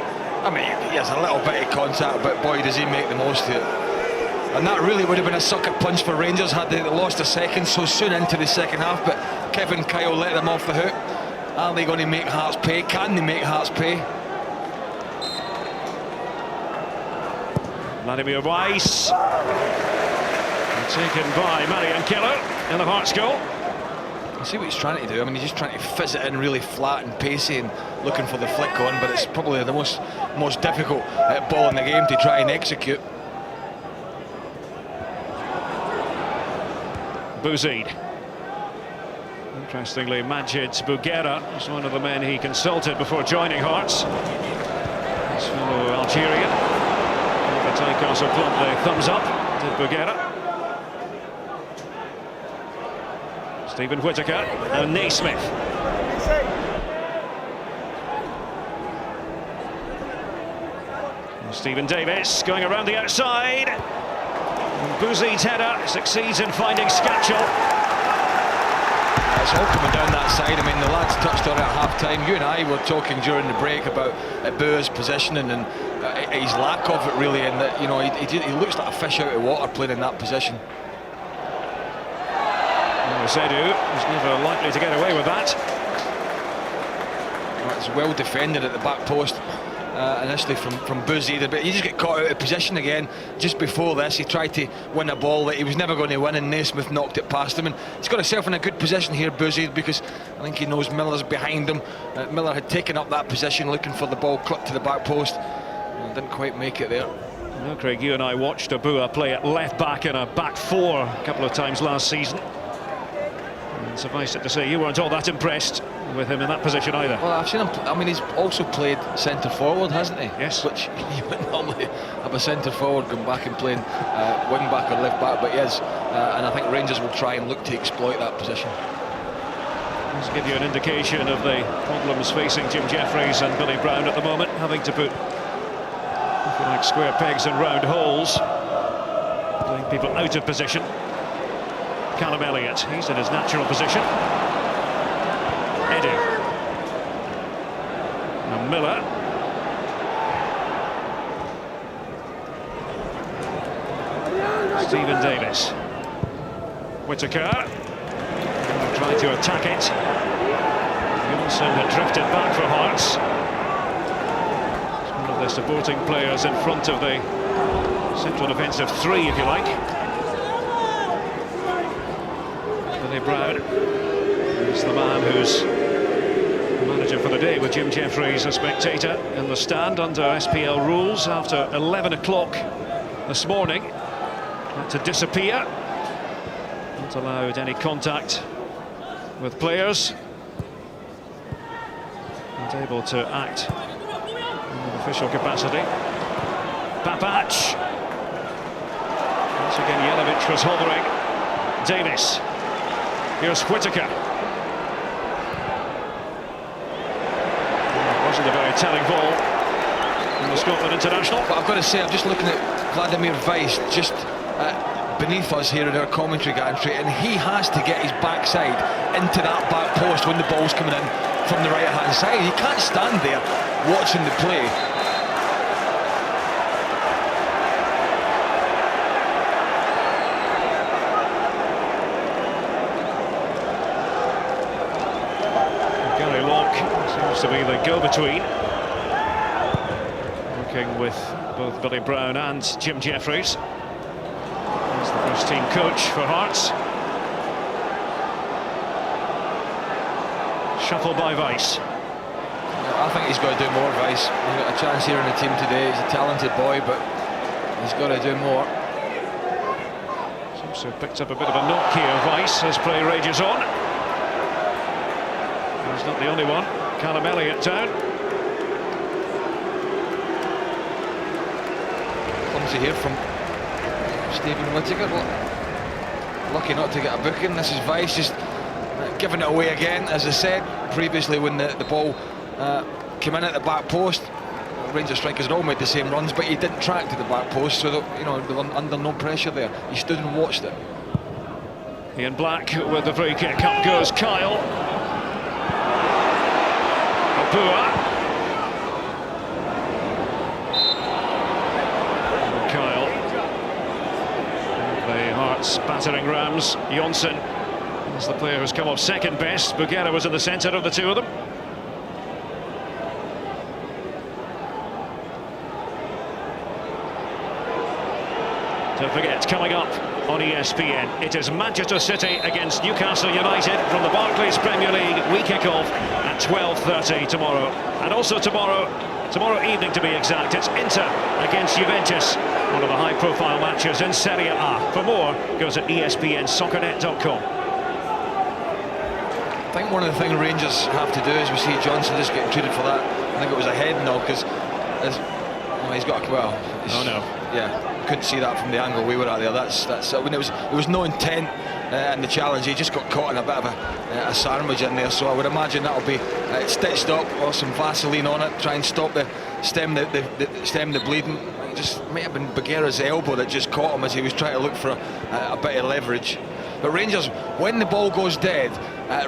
I mean, he has a little bit of contact, but boy, does he make the most of it. And that really would have been a sucker punch for Rangers had they lost a second so soon into the second half, but Kevin Kyle let them off the hook. Are they going to make Hearts pay? Can they make Hearts pay? Vladimir Weiss. Taken by Marian Keller in the Hearts goal. I see what he's trying to do. I mean, he's just trying to fizz it in really flat and pacey and looking for the flick on, but it's probably the most difficult ball in the game to try and execute. Bouzid. Interestingly, Majid Bouguera was one of the men he consulted before joining Hearts. His fellow Algerian. The Tynecastle club, the thumbs up, did Bouguera. Stephen Whittaker and Naismith. And Stephen Davis going around the outside. And Bouzid's header succeeds in finding Skatchel. It's all coming down that side. I mean, the lads touched on it at half-time. You and I were talking during the break about Boua's positioning and his lack of it, really, and that, you know, he looks like a fish out of water playing in that position. Zedu was never likely to get away with that. Well, it's well defended at the back post initially from Bouzid, but he just got caught out of position again. Just before this, he tried to win a ball that he was never going to win, and Naismith knocked it past him. And he's got himself in a good position here, Bouzid, because I think he knows Miller's behind him. Miller had taken up that position, looking for the ball clipped to the back post, and didn't quite make it there. Well, Craig, you and I watched Boua play at left back in a back four a couple of times last season. And suffice it to say, you weren't all that impressed with him in that position either. Well, I've seen him. I mean, he's also played centre forward, hasn't he? Yes. Which you wouldn't normally have a centre forward going back and playing wing back or left back, but he is. And I think Rangers will try and look to exploit that position. Let's give you an indication of the problems facing Jim Jeffries and Billy Brown at the moment, having to put, if you like, square pegs in round holes, playing people out of position. Callum Elliott, he's in his natural position. Edu. And Miller. Stephen Davis. Whittaker. Tried to attack it. Johnson had drifted back for Hearts. It's one of the supporting players in front of the central defensive three, if you like. Billy Brown is the man who's the manager for the day, with Jim Jeffries a spectator in the stand under SPL rules after 11 o'clock this morning. Had to disappear. Not allowed any contact with players. Not able to act in an official capacity. Babac. Once again, Jelavic was hovering. Davis. Here's Whittaker. It wasn't a very telling ball from the Scotland international. But I've got to say, I'm just looking at Vladimir Weiss just beneath us here in our commentary gantry, and he has to get his backside into that back post when the ball's coming in from the right-hand side. He can't stand there watching the play. go-between, working with both Billy Brown and Jim Jeffries. He's the first team coach for Hearts. Shuffle by Weiss. I think he's got to do more, Weiss. He's got a chance here in the team today. He's a talented boy, but he's got to do more. Seems to have picked up a bit of a knock here, Weiss, as play rages on. He's not the only one. Callum Elliott down. Clumsy here from Stephen Whittaker. Lucky not to get a booking. This is Weiss just giving it away again. As I said previously, when the ball came in at the back post, Rangers strikers had all made the same runs, but he didn't track to the back post, so that, you know, they were under no pressure there. He stood and watched it. Ian Black with the free kick. Up goes Kyle. Abua. Kyle. The Hearts battering rams. Jonsson is the player who's come off second best. Bugera was in the centre of the two of them. Don't forget, coming up on ESPN, it is Manchester City against Newcastle United from the Barclays Premier League. We kick off at 12:30 tomorrow. And also tomorrow evening to be exact, it's Inter against Juventus, one of the high-profile matches in Serie A. For more, go to ESPNsoccernet.com. I think one of the things Rangers have to do is we see Johnson just getting treated for that. I think it was a head knock, because he's got a, well. Oh no. Yeah, couldn't see that from the angle we were at there. That's when there was no intent in the challenge. He just got caught in a bit of a sandwich in there. So I would imagine that'll be stitched up, or some Vaseline on it, try and stop stem the bleeding. It just might have been Bugera's elbow that just caught him as he was trying to look for a bit of leverage. But Rangers, when the ball goes dead,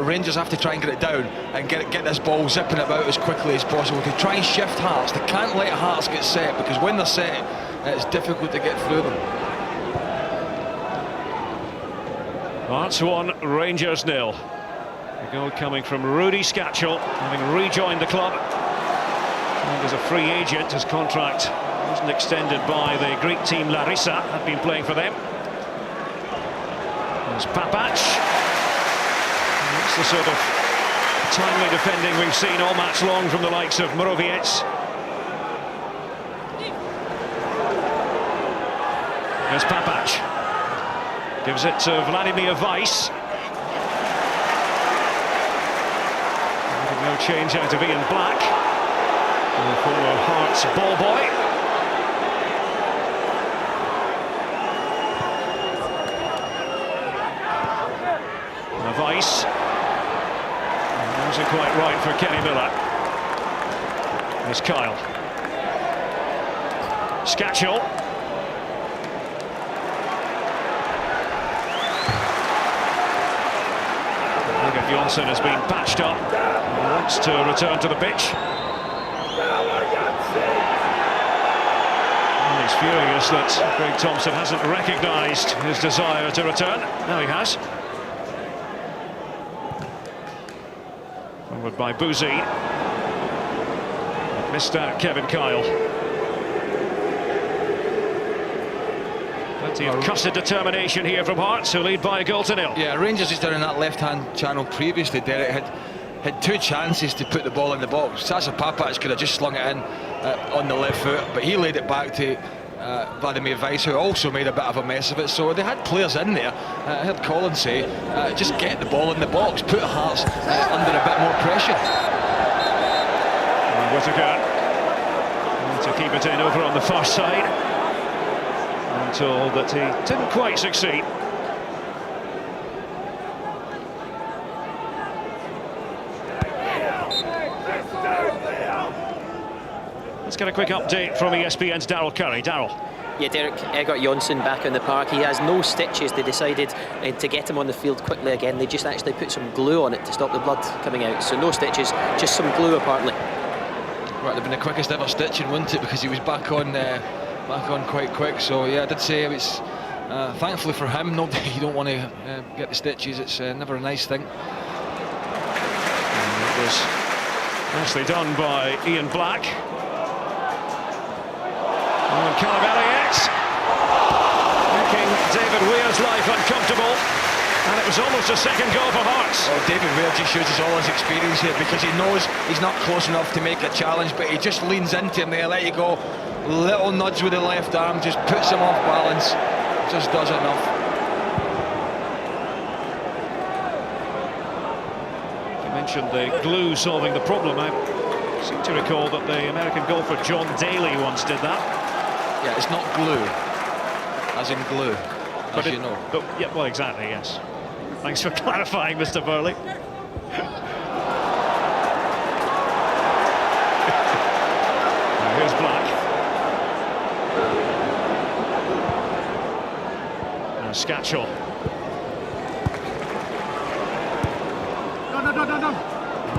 Rangers have to try and get it down and get this ball zipping about as quickly as possible to try and shift Hearts. They can't let Hearts get set, because when they're set, it's difficult to get through them. Hearts 1, Rangers 0. The goal coming from Rudy Scatchell, having rejoined the club. And as a free agent, his contract wasn't extended by the Greek team Larissa, had been playing for them. There's Papac. That's the sort of timely defending we've seen all match long from the likes of Moroviec. There's Papac. Gives it to Vladimir Weiss. No change out of Ian Black, the former Hearts ball boy. Weiss. Wasn't quite right for Kenny Miller. There's Kyle. Scatchell. Look at Jonsson has been patched up. He wants to return to the pitch. And he's furious that Greg Thompson hasn't recognised his desire to return. Now he has. Forward by Boozy. Missed out Kevin Kyle. Plenty of cussed determination here from Hearts, who lead by a goal to nil. Yeah, Rangers is down in that left-hand channel previously. Derek had two chances to put the ball in the box. Sasa Papac could have just slung it in on the left foot, but he laid it back to Vladimir Weiss, who also made a bit of a mess of it. So they had players in there. I heard Colin say, just get the ball in the box, put Hearts under a bit more pressure. Whittaker to keep it in over on the far side. I'm told that he didn't quite succeed. Let's get a quick update from ESPN's Daryl Curry. Daryl. Yeah, Derek, Egert Jonsson back on the park. He has no stitches. They decided to get him on the field quickly again. They just actually put some glue on it to stop the blood coming out. So no stitches, just some glue apparently. Right, it'd have been the quickest ever stitching, wouldn't it? Because he was back on quite quick. So yeah, I did say it was. Thankfully for him, you don't want to get the stitches. It's never a nice thing. And it was Nicely done by Ian Black. And Callum Elliott making David Weir's life uncomfortable. And it was almost a second goal for Hearts. Oh, David Weir just uses all his experience here because he knows he's not close enough to make a challenge, but he just leans into him there, let you go. Little nudge with the left arm, just puts him off balance, just does enough. You mentioned the glue solving the problem. I seem to recall that the American golfer John Daly once did that. Yeah, it's not glue, as in glue, as you know. But, yeah, well, exactly, yes. Thanks for clarifying, Mr. Burley. Now, here's Black. Now Scatchell. No.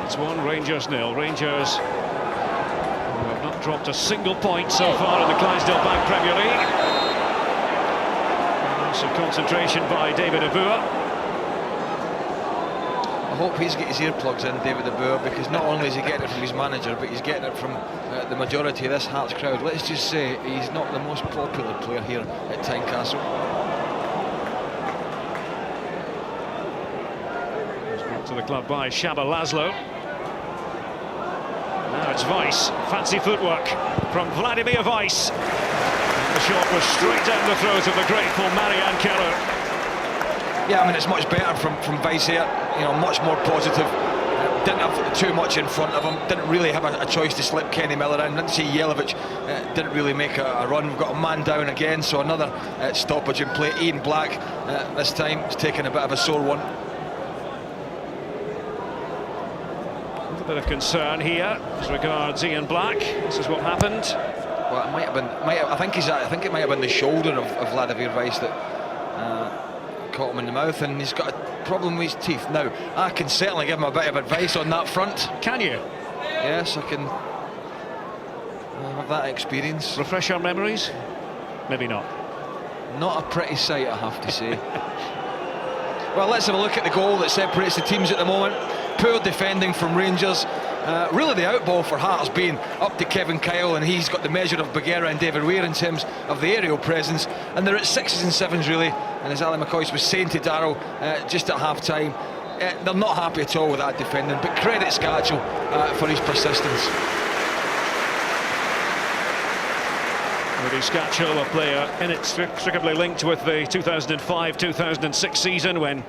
It's 1, Rangers 0. Rangers have not dropped a single point so far in the Clydesdale Bank Premier League. Some concentration by David Abua. I hope he's got his earplugs in, David Abua, because not only is he getting it from his manager, but he's getting it from the majority of this Hearts crowd. Let's just say he's not the most popular player here at Tynecastle. Brought to the club by Shaba Laszlo. Now it's Weiss. Fancy footwork from Vladimir Weiss. The shot was straight down the throat of the grateful Marianne Keller. Yeah, I mean, it's much better from Weiss here, you know, much more positive. Didn't have too much in front of him, didn't really have a choice to slip Kenny Miller in, didn't see Jelavic, didn't really make a run. We've got a man down again, so another stoppage in play. Ian Black this time is taking a bit of a sore one. A little bit of concern here as regards Ian Black. This is what happened. Well, it might have been. I think it might have been the shoulder of Vladimir Weiss that caught him in the mouth, and he's got a problem with his teeth. Now, I can certainly give him a bit of advice on that front. Can you? Yes, I can have that experience. Refresh our memories? Maybe not. Not a pretty sight, I have to say. Well, let's have a look at the goal that separates the teams at the moment. Poor defending from Rangers. Really the outball for Hearts being up to Kevin Kyle, and he's got the measure of Bagheera and David Weir in terms of the aerial presence, and they're at 6s and 7s really. And as Ali McCoy was saying to Darryl just at half time, they're not happy at all with that defending, but credit Scatchell for his persistence. Rudy Scatchell, a player inextricably linked with the 2005-2006 season when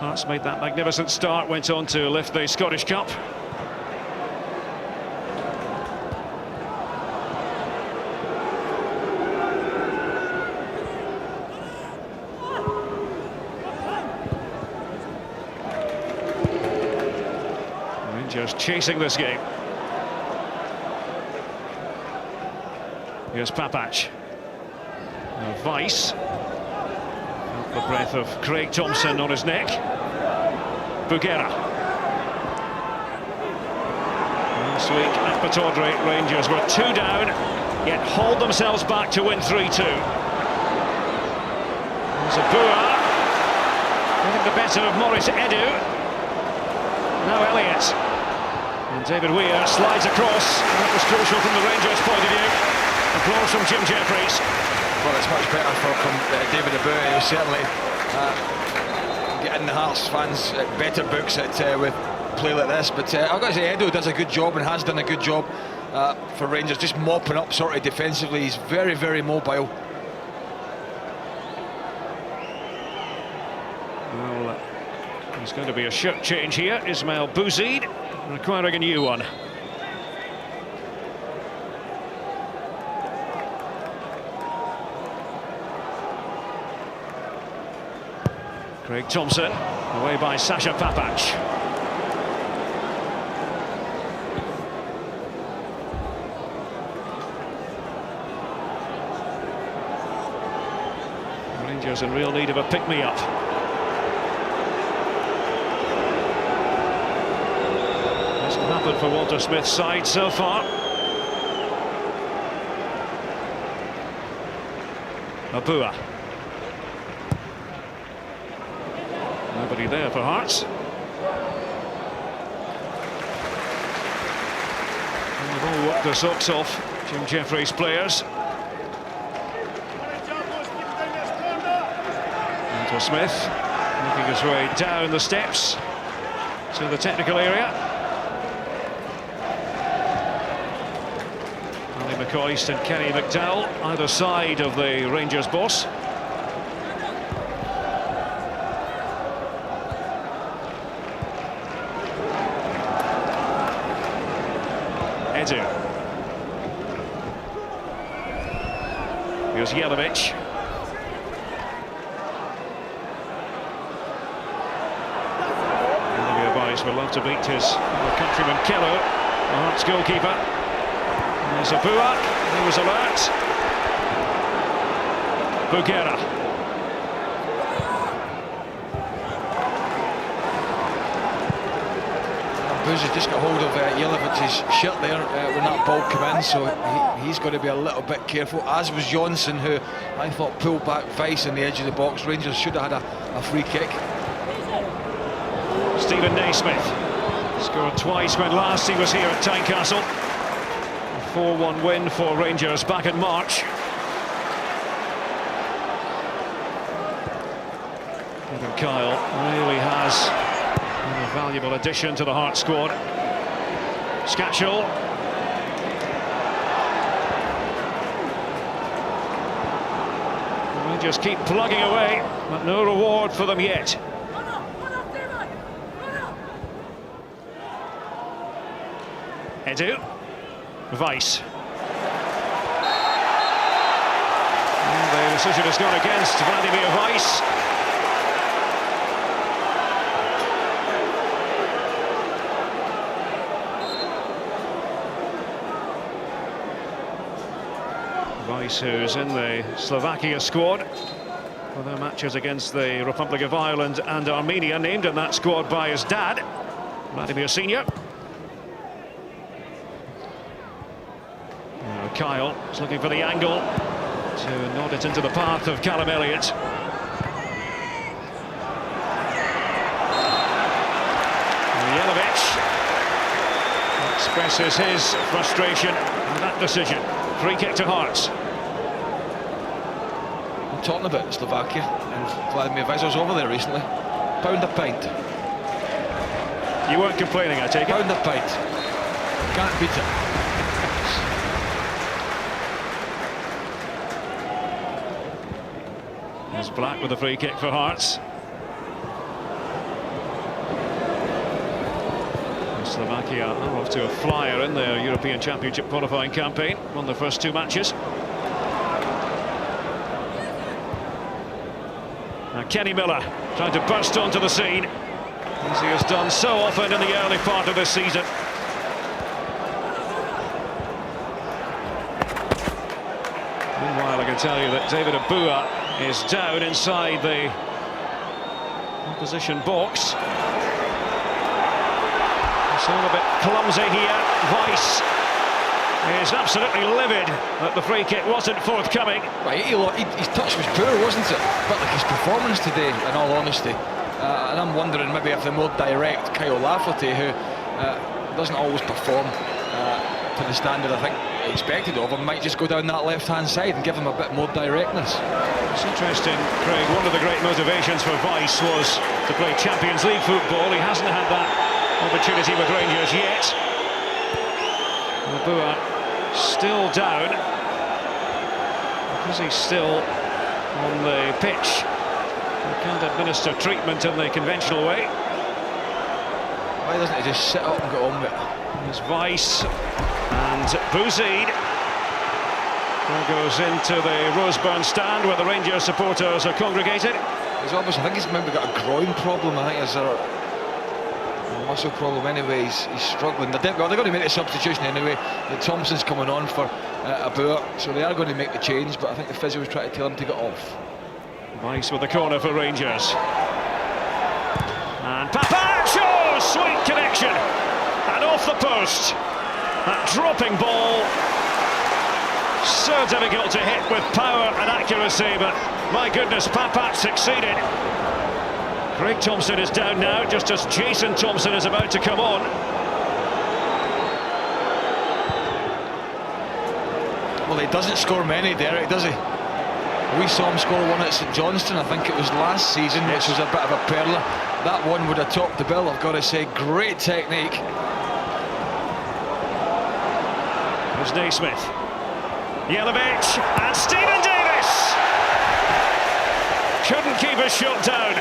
Hearts made that magnificent start, went on to lift the Scottish Cup. Rangers chasing this game. Here's Papac. Weiss. Felt the breath of Craig Thompson on his neck. Bagheera. Last week at Pittodrie, Rangers were 2 down, yet hauled themselves back to win 3-2. There's Abua getting the better of Maurice Edu. Now Elliott. And David Weir slides across. That was crucial from the Rangers' point of view. Applause from Jim Jeffries. Well, it's much better from David Abua. He was certainly getting the Hearts fans better books with play like this. But I've got to say, Edu does a good job and has done a good job for Rangers, just mopping up sort of defensively. He's very, very mobile. Well, there's going to be a shirt change here. Ismail Bouzid requiring a new one. Craig Thompson, away by Sasha Papac. Rangers in real need of a pick-me-up. Hasn't happened for Walter Smith's side so far. Abua. Nobody there for Hearts. They've all worked their socks off, Jim Jeffries players. Anton Smith making his way down the steps to the technical area. Ali McCoist and Kenny McDowell either side of the Rangers boss. Edu. Here's Jelavic. Would love to beat his countryman Kello, the Hearts goalkeeper. There's Abua, he was alert. Bugera. Buzi just got hold of Jelavic's shirt there when that ball came in, so he's going to be a little bit careful, as was Johnson, who I thought pulled back Weiss on the edge of the box. Rangers should have had a free kick. Stephen Naismith scored twice when last he was here at Tynecastle. A 4-1 win for Rangers back in March. Kevin Kyle really has been a valuable addition to the Hearts squad. Scatchell. Rangers keep plugging away, but no reward for them yet. Edu. Weiss. And the decision has gone against Vladimir Weiss. Weiss, who's in the Slovakia squad for their matches against the Republic of Ireland and Armenia, named in that squad by his dad, Vladimir Senior. Kyle is looking for the angle to nod it into the path of Callum Elliott. Jelavic expresses his frustration with that decision. Free kick to Hearts. I'm talking about Slovakia and Vladimir Weiss. I was over there recently. Pound a pint. You weren't complaining, I take it? Pound a pint. Can't beat it. There's Black with a free kick for Hearts. And Slovakia are off to a flyer in their European Championship qualifying campaign. Won their first two matches. Now Kenny Miller trying to burst onto the scene, as he has done so often in the early part of this season. Meanwhile, I can tell you that David Abua is down inside the opposition box. It's all a bit clumsy here. Weiss is absolutely livid that the free kick wasn't forthcoming. Right, his touch was poor, wasn't it? But like his performance today, in all honesty. And I'm wondering maybe if the more direct Kyle Lafferty, who doesn't always perform to the standard I think expected of him, might just go down that left-hand side and give him a bit more directness. It's interesting, Craig. One of the great motivations for Weiss was to play Champions League football. He hasn't had that opportunity with Rangers yet. Abua still down because he's still on the pitch. He can't administer treatment in the conventional way. Why doesn't he just sit up and get on with it? There's Weiss and Bouzid. There goes into the Roseburn stand where the Rangers supporters are congregated. He's obviously, I think he's maybe got a groin problem. I think there's a muscle problem anyway. He's struggling. They're going to make a substitution anyway. The Thompson's coming on for Abua, so they are going to make the change, but I think the physio was trying to tell him to get off. Weiss with the corner for Rangers. And Papacho! Sweet connection! And off the post. That dropping ball. So difficult to hit with power and accuracy, but my goodness, Papat succeeded. Craig Thompson is down now, just as Jason Thompson is about to come on. Well, he doesn't score many, Derek, does he? We saw him score one at St Johnstone, I think it was last season, which was a bit of a perler. That one would have topped the bill, I've got to say. Great technique. There's Naismith. Jelavic and Stephen Davis! Couldn't keep his shot down.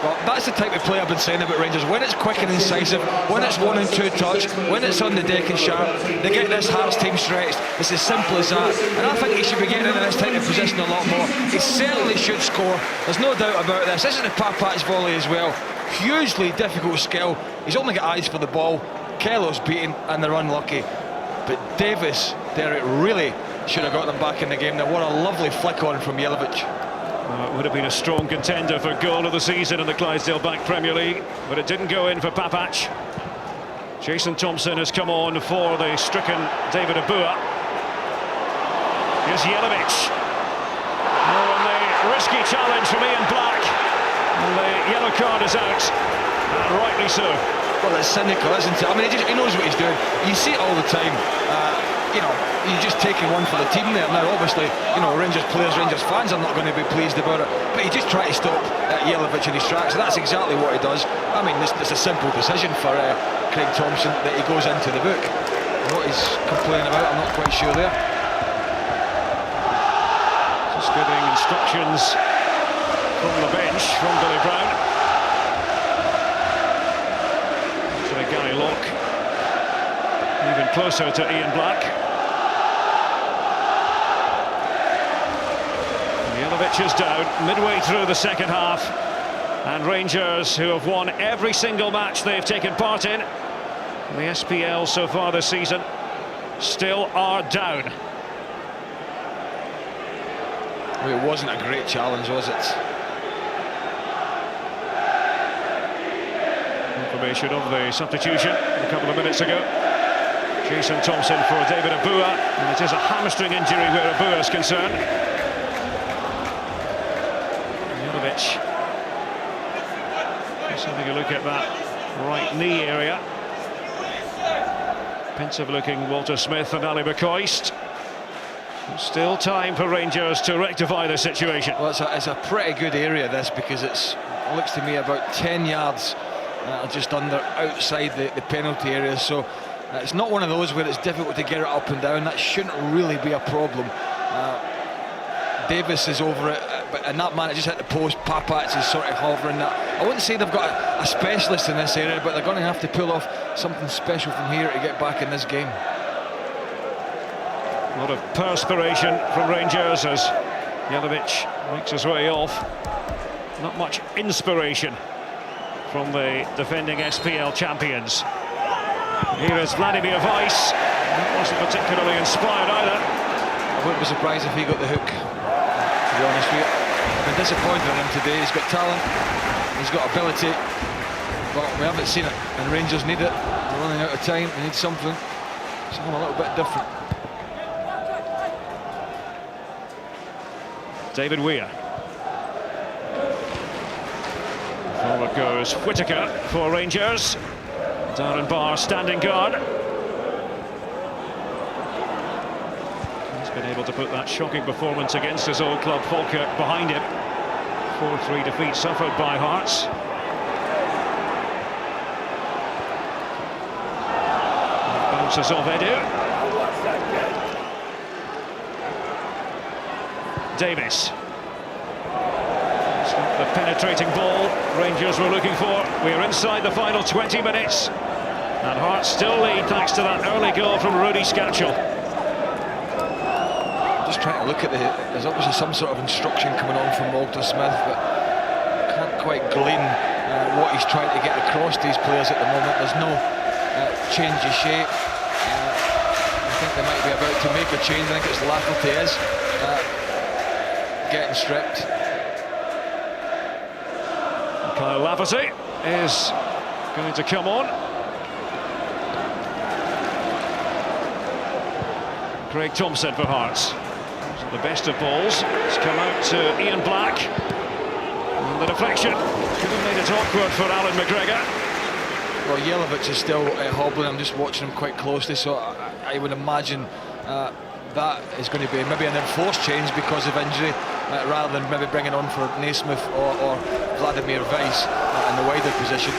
Well, that's the type of play I've been saying about Rangers. When it's quick and incisive, when it's 1 and 2 touch, when it's on the deck and sharp, they get this Hearts team stretched. It's as simple as that. And I think he should be getting in this type of position a lot more. He certainly should score. There's no doubt about this. This is a Papac's volley as well. Hugely difficult skill. He's only got eyes for the ball. Kello's beaten and they're unlucky. But Davis, Derek, really should have got them back in the game. Now, what a lovely flick on from Jelavic. It would have been a strong contender for goal of the season in the Clydesdale Bank Premier League, but it didn't go in for Papac. Jason Thompson has come on for the stricken David Abua. Here's Jelavic. Oh, and the risky challenge from Ian Black. And the yellow card is out, and rightly so. Well, it's cynical, isn't it? I mean, he knows what he's doing. You see it all the time. You know, he's just taking one for the team there. Now, obviously, you know, Rangers players, Rangers fans are not going to be pleased about it, but he just tried to stop Jelavic in his tracks, and that's exactly what he does. I mean, it's a simple decision for Craig Thompson that he goes into the book. What he's complaining about, I'm not quite sure there. Just getting instructions from the bench from Billy Brown. Actually, Gary Locke even closer to Ian Black. Jelavic is down midway through the second half, and Rangers, who have won every single match they've taken part in the SPL so far this season, still are down. Well, it wasn't a great challenge, was it? Confirmation of the substitution a couple of minutes ago. Jason Thompson for David Abua, and it is a hamstring injury where Abua is concerned. Jelavic just having a look at that right knee area. Pensive looking Walter Smith and Ali McCoist. Still time for Rangers to rectify the situation. Well, it's a pretty good area, this, because it looks to me about 10 yards just under outside the penalty area, so it's not one of those where it's difficult to get it up and down. That shouldn't really be a problem. Davis is over it, but in that man it just hit the post. Papac is sort of hovering that. I wouldn't say they've got a specialist in this area, but they're going to have to pull off something special from here to get back in this game. A lot of perspiration from Rangers as Jelavic makes his way off. Not much inspiration from the defending SPL champions. Here is Vladimir Weiss. That wasn't particularly inspired either. I wouldn't be surprised if he got the hook, to be honest with you. I've been disappointed in him today. He's got talent, he's got ability, but we haven't seen it, and Rangers need it. They're running out of time, they need something a little bit different. David Weir. Forward goes Whittaker for Rangers. Darren Barr standing guard. He's been able to put that shocking performance against his old club Falkirk behind him. 4-3 defeat suffered by Hearts. Bounces off Edu. Davis. It's not the penetrating ball Rangers were looking for. We're inside the final 20 minutes. And Hearts still lead thanks to that early goal from Rudy Scatchell. Just trying to look at there's obviously some sort of instruction coming on from Walter Smith, but I can't quite glean what he's trying to get across to these players at the moment. There's no change of shape. I think they might be about to make a change. I think it's Lafferty is getting stripped. Kyle Lafferty is going to come on. Craig Thompson for Hearts. The best of balls. It's come out to Ian Black. And the deflection could have made it awkward for Alan McGregor. Well, Jelavic is still hobbling. I'm just watching him quite closely, so I would imagine that is going to be maybe an enforced change because of injury, rather than maybe bringing on for Naismith or Vladimir Weiss in the wider position.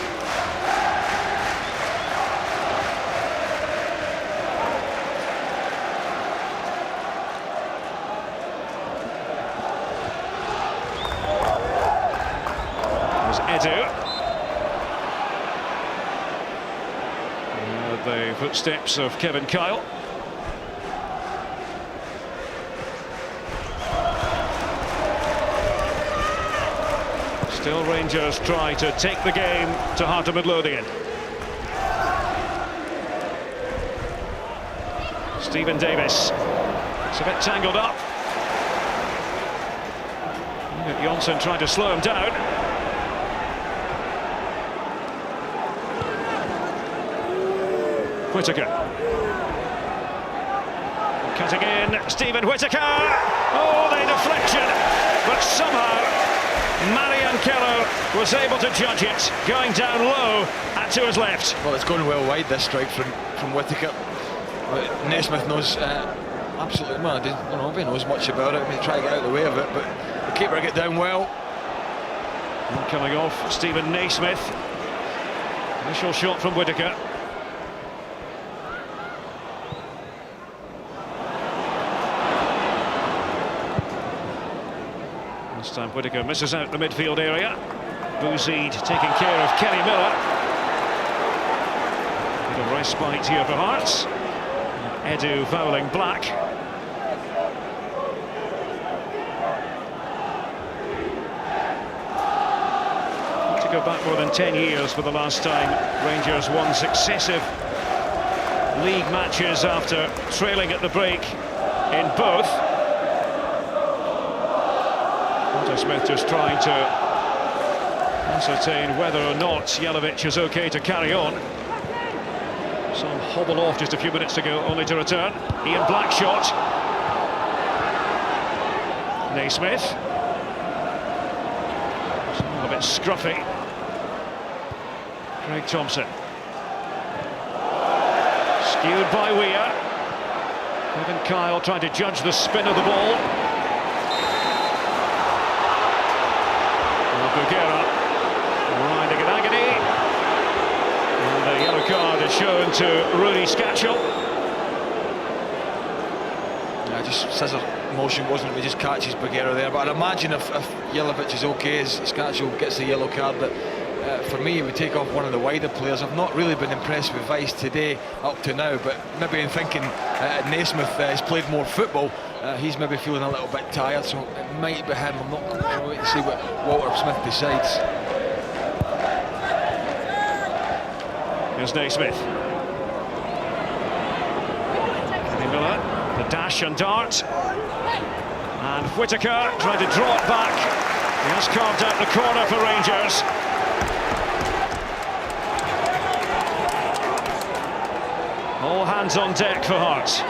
The footsteps of Kevin Kyle. Still Rangers try to take the game to Heart of Midlothian. Stephen Davis. It's a bit tangled up. Jonsson trying to slow him down. Whittaker. Cutting in, Stephen Whittaker. Oh, the deflection. But somehow, Marian Keller was able to judge it, going down low and to his left. Well, it's going well wide, this strike from Whittaker. Naismith knows absolutely, well, I don't know if he knows much about it. I mean, try to get out of the way of it, but the keeper get down well. And coming off, Stephen Naismith. Initial shot from Whittaker. This time Whittaker misses out the midfield area. Bouzid taking care of Kenny Miller. Bit of respite here for Hearts. Edu fouling Black. To go back more than 10 years for the last time Rangers won successive league matches after trailing at the break in both. Smith just trying to ascertain whether or not Jelavic is okay to carry on. Some hobble off just a few minutes ago, only to return. Ian Black shot. Naismith. It's all a bit scruffy. Craig Thompson. Skewed by Weir. Kevin Kyle trying to judge the spin of the ball. Bugera riding in agony, and the yellow card is shown to Rudy Scatchell. Yeah, just scissor motion, wasn't it? He just catches Bugera there, but I'd imagine if Jelavic is okay, as Scatchell gets the yellow card, that for me, he would take off one of the wider players. I've not really been impressed with Weiss today up to now, but maybe in thinking Naismith has played more football, he's maybe feeling a little bit tired, so it might be him. I'm not going to wait to see what Walter Smith decides. Here's Naismith. Kenny Miller, the dash and dart. And Whittaker trying to draw it back. He has carved out the corner for Rangers. All hands on deck for Hearts.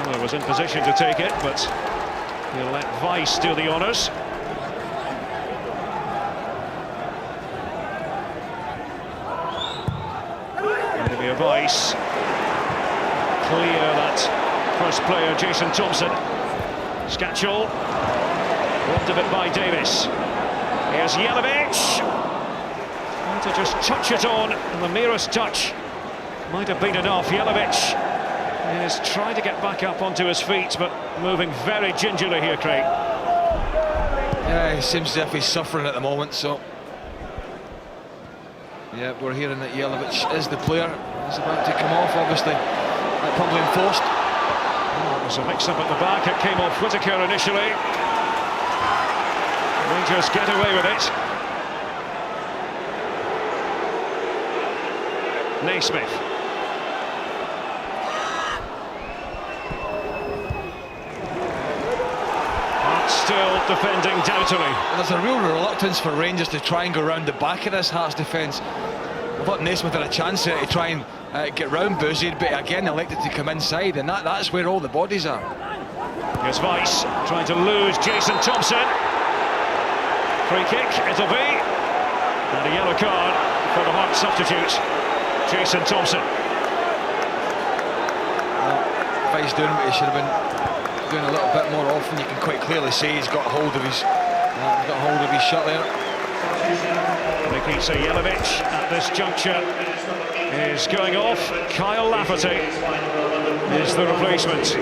Miller was in position to take it, but he'll let Weiss do the honours. Olivia Weiss. Clear that first player, Jason Thompson. Scatchell. Robbed a bit by Davis. Here's Jelavic. Trying to just touch it on, and the merest touch might have been enough. Jelavic is trying to get back up onto his feet, but moving very gingerly here, Craig. Yeah, he seems as if he's suffering at the moment, so... Yeah, we're hearing that Jelavic is the player. He's about to come off, obviously. Probably enforced. Oh, it was a mix-up at the back. It came off Whittaker initially. Rangers get away with it. Naismith. Hearts still defending doubtily. There's a real reluctance for Rangers to try and go round the back of this Hearts defence. I thought Naismith had a chance there to try and get round Bouzid, but again elected to come inside, and that's where all the bodies are. Here's Weiss trying to lose Jason Thompson. Free kick, it'll be. And a yellow card for the Hearts substitute, Jason Thompson. what he's doing, but he should have been doing a little bit more often. You can quite clearly see he's got hold of his shot there. Nikita Jelavic at this juncture is going off. Kyle Lafferty is the replacement.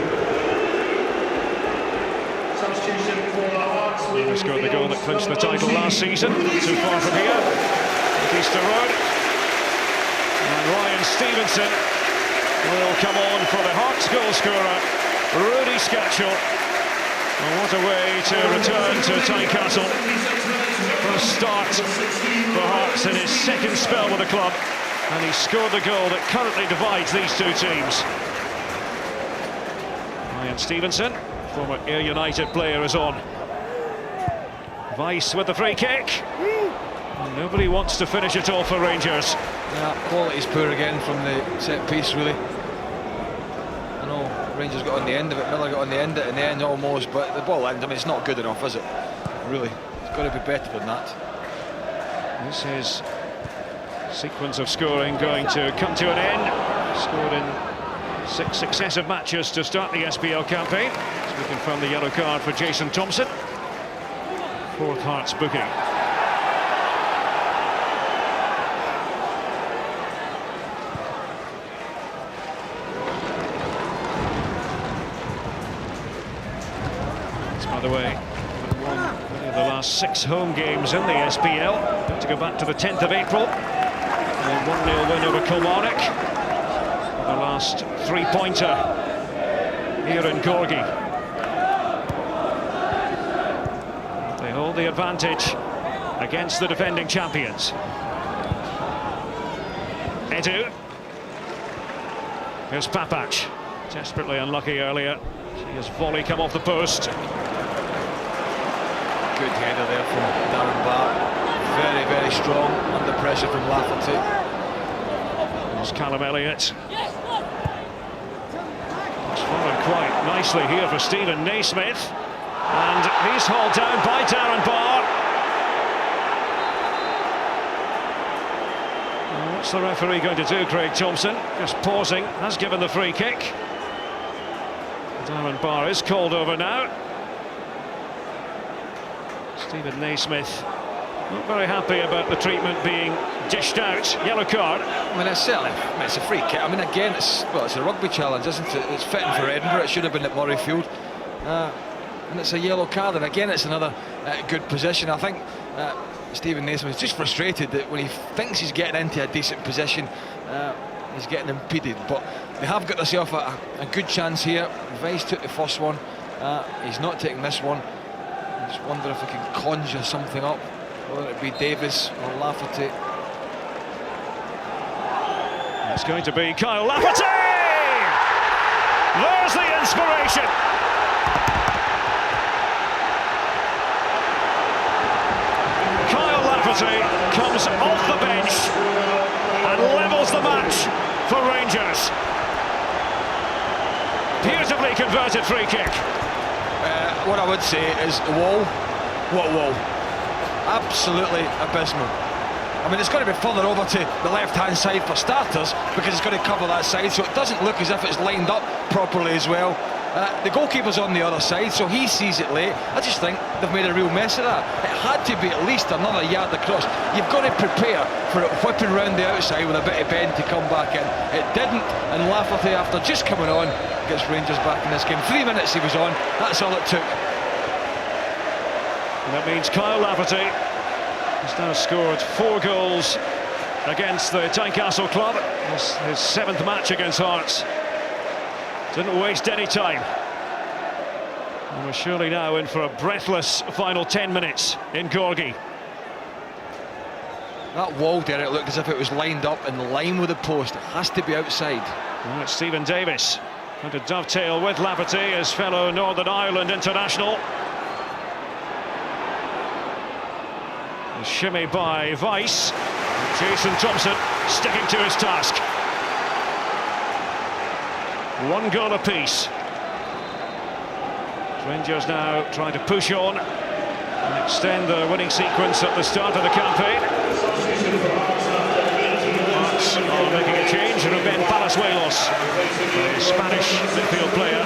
He scored the goal that clinched the title last season. Too far from here. Easter Road. And Ryan Stevenson will come on for the Hearts goal scorer, Rudy Scatchell. And what a way to return to Tynecastle. First start for Hearts in his second spell with the club, and he scored the goal that currently divides these two teams. Ryan Stevenson, former Ayr United player, is on. Weiss with the free kick. Nobody wants to finish it off for Rangers. Yeah, quality's poor again from the set piece, really. I know Rangers got on the end of it, Miller got on the end of it in the end almost, but the ball ended. I mean, it's not good enough, is it? Really, it's got to be better than that. This is sequence of scoring going to come to an end. Scored in 6 successive matches to start the SPL campaign. So we confirm the yellow card for Jason Thompson. 4th Hearts booking. By the way, won the last 6 home games in the SPL. To go back to the 10th of April. A 1-0 win over Kilmarnock. The last 3-pointer here in Gorgie. They hold the advantage against the defending champions. Edu. Here's Papac. Desperately unlucky earlier. See his volley come off the post. Good header there from Darren Barr. Very, very strong under pressure from Lafferty. There's Callum Elliott. It's followed quite nicely here for Stephen Naismith. And he's hauled down by Darren Barr. Well, what's the referee going to do, Craig Thompson? Just pausing, has given the free kick. Darren Barr is called over now. Stephen Naismith not very happy about the treatment being dished out. Yellow card. I mean, it's a free kick. I mean, again, it's a rugby challenge, isn't it? It's fitting for Edinburgh. It should have been at Murrayfield. And it's a yellow card, and again, it's another good position. I think Stephen Naismith is just frustrated that when he thinks he's getting into a decent position, he's getting impeded. But they have got themselves a good chance here. Weiss took the first one. He's not taking this one. I just wonder if we can conjure something up, whether it be Davis or Lafferty. It's going to be Kyle Lafferty! There's the inspiration! Kyle Lafferty comes off the bench and levels the match for Rangers. Beautifully converted free kick. What I would say is the wall. What wall? Absolutely abysmal. I mean, it's going to be further over to the left-hand side for starters, because it's going to cover that side, so it doesn't look as if it's lined up properly as well. The goalkeeper's on the other side, so he sees it late. I just think they've made a real mess of that. It had to be at least another yard across. You've got to prepare for it whipping round the outside with a bit of bend to come back in. It didn't, and Lafferty, after just coming on, gets Rangers back in this game. 3 minutes he was on, that's all it took. And that means Kyle Lafferty has now scored 4 goals against the Tynecastle club. This his 7th match against Hearts. Didn't waste any time. And we're surely now in for a breathless final 10 minutes in Gorgie. That wall, Derek, looked as if it was lined up in line with the post. It has to be outside. Well, it's Stephen Davis going to dovetail with Lafferty, his fellow Northern Ireland international. A shimmy by Weiss. Jason Thompson sticking to his task. 1 goal apiece. Rangers now trying to push on and extend the winning sequence at the start of the campaign. Hearts are making a change. Ruben Palazuelos, the Spanish midfield player,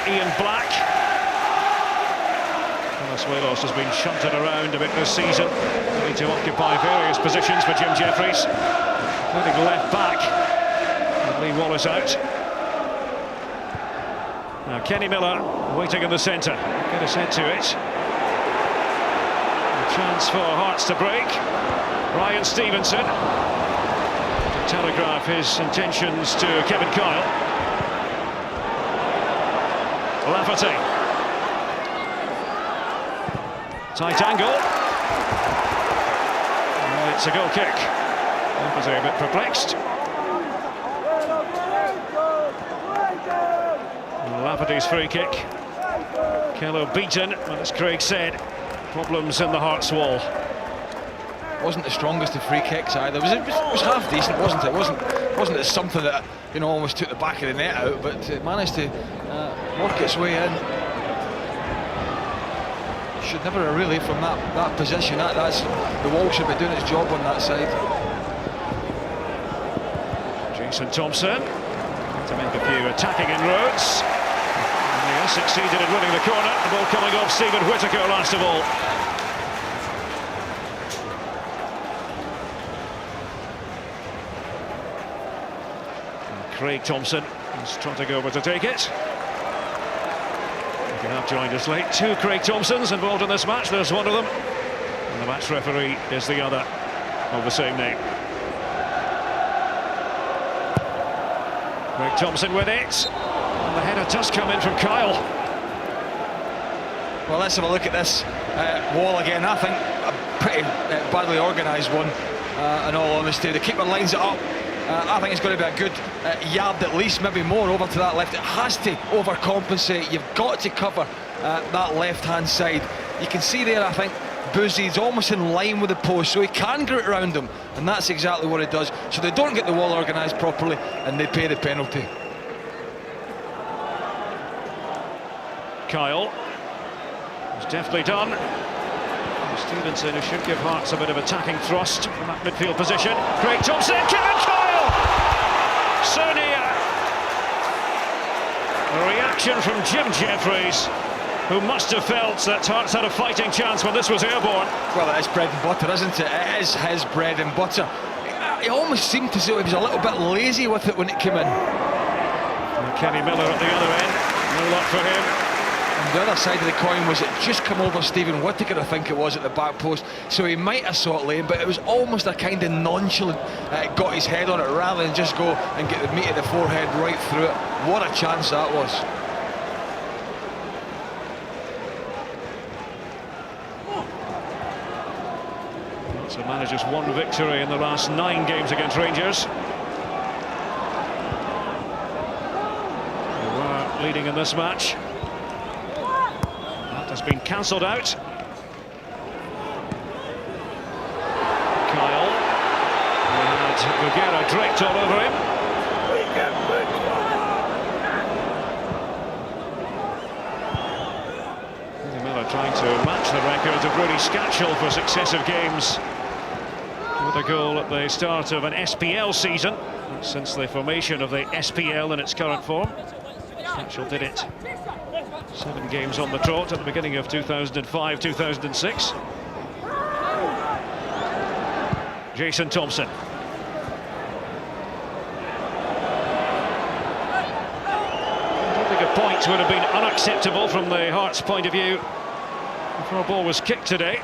Ian Black. Palazuelos has been shunted around a bit this season, having to occupy various positions for Jim Jeffries, including left back. And Lee Wallace out. Now Kenny Miller waiting in the centre. Get his head to it. A chance for Hearts to break. Ryan Stevenson to telegraph his intentions to Kevin Kyle. Lafferty. Tight angle. And it's a goal kick. Lafferty a bit perplexed. Lafferty's free kick. Kello beaten, but as Craig said, problems in the Hearts wall. Wasn't the strongest of free kicks either. It was half decent, wasn't it? Wasn't it something that, you know, almost took the back of the net out, but it managed to work its way in. Should never have really from that position. That's the wall should be doing its job on that side. Jason Thompson to make a few attacking inroads. And he has succeeded in winning the corner. The ball coming off Stephen Whittaker last of all. Craig Thompson is trotting over to take it. If you have joined us late, two Craig Thompsons involved in this match. There's one of them, and the match referee is the other of the same name. Craig Thompson with it, and the header does come in from Kyle. Well, let's have a look at this wall again. I think a pretty badly organised one, in all honesty. The keeper lines it up. I think it's going to be a good yard at least, maybe more over to that left. It has to overcompensate. You've got to cover that left-hand side. You can see there, I think, Boozy's almost in line with the post, so he can get it around him, and that's exactly what it does. So they don't get the wall organised properly, and they pay the penalty. Kyle. It's deftly done. Stevenson, who should give Hearts a bit of attacking thrust from that midfield position. Craig Thompson, Kevin Kyle! So near. A reaction from Jim Jeffries, who must have felt that Hearts had a fighting chance when this was airborne. Well, it is bread and butter, isn't it? It is his bread and butter. It almost seemed as though he was a little bit lazy with it when it came in. And Kenny Miller at the other end, no luck for him. And the other side of the coin was it just come over Stephen Whittaker, I think it was, at the back post, so he might have saw it lane, but it was almost a kind of nonchalant, got his head on it rather than just go and get the meat of the forehead right through it. What a chance that was. So manager's one victory in the last 9 games against Rangers. They were leading in this match. Has been cancelled out. Kyle. And Vergara draped all over him. Miller trying to match the record of Rudy Scatchell for successive games with a goal at the start of an SPL season. Since the formation of the SPL in its current form. Scatchell did it 7 games on the trot at the beginning of 2005-2006. Jason Thompson. I don't think a point would have been unacceptable from the Hearts' point of view before a ball was kicked today.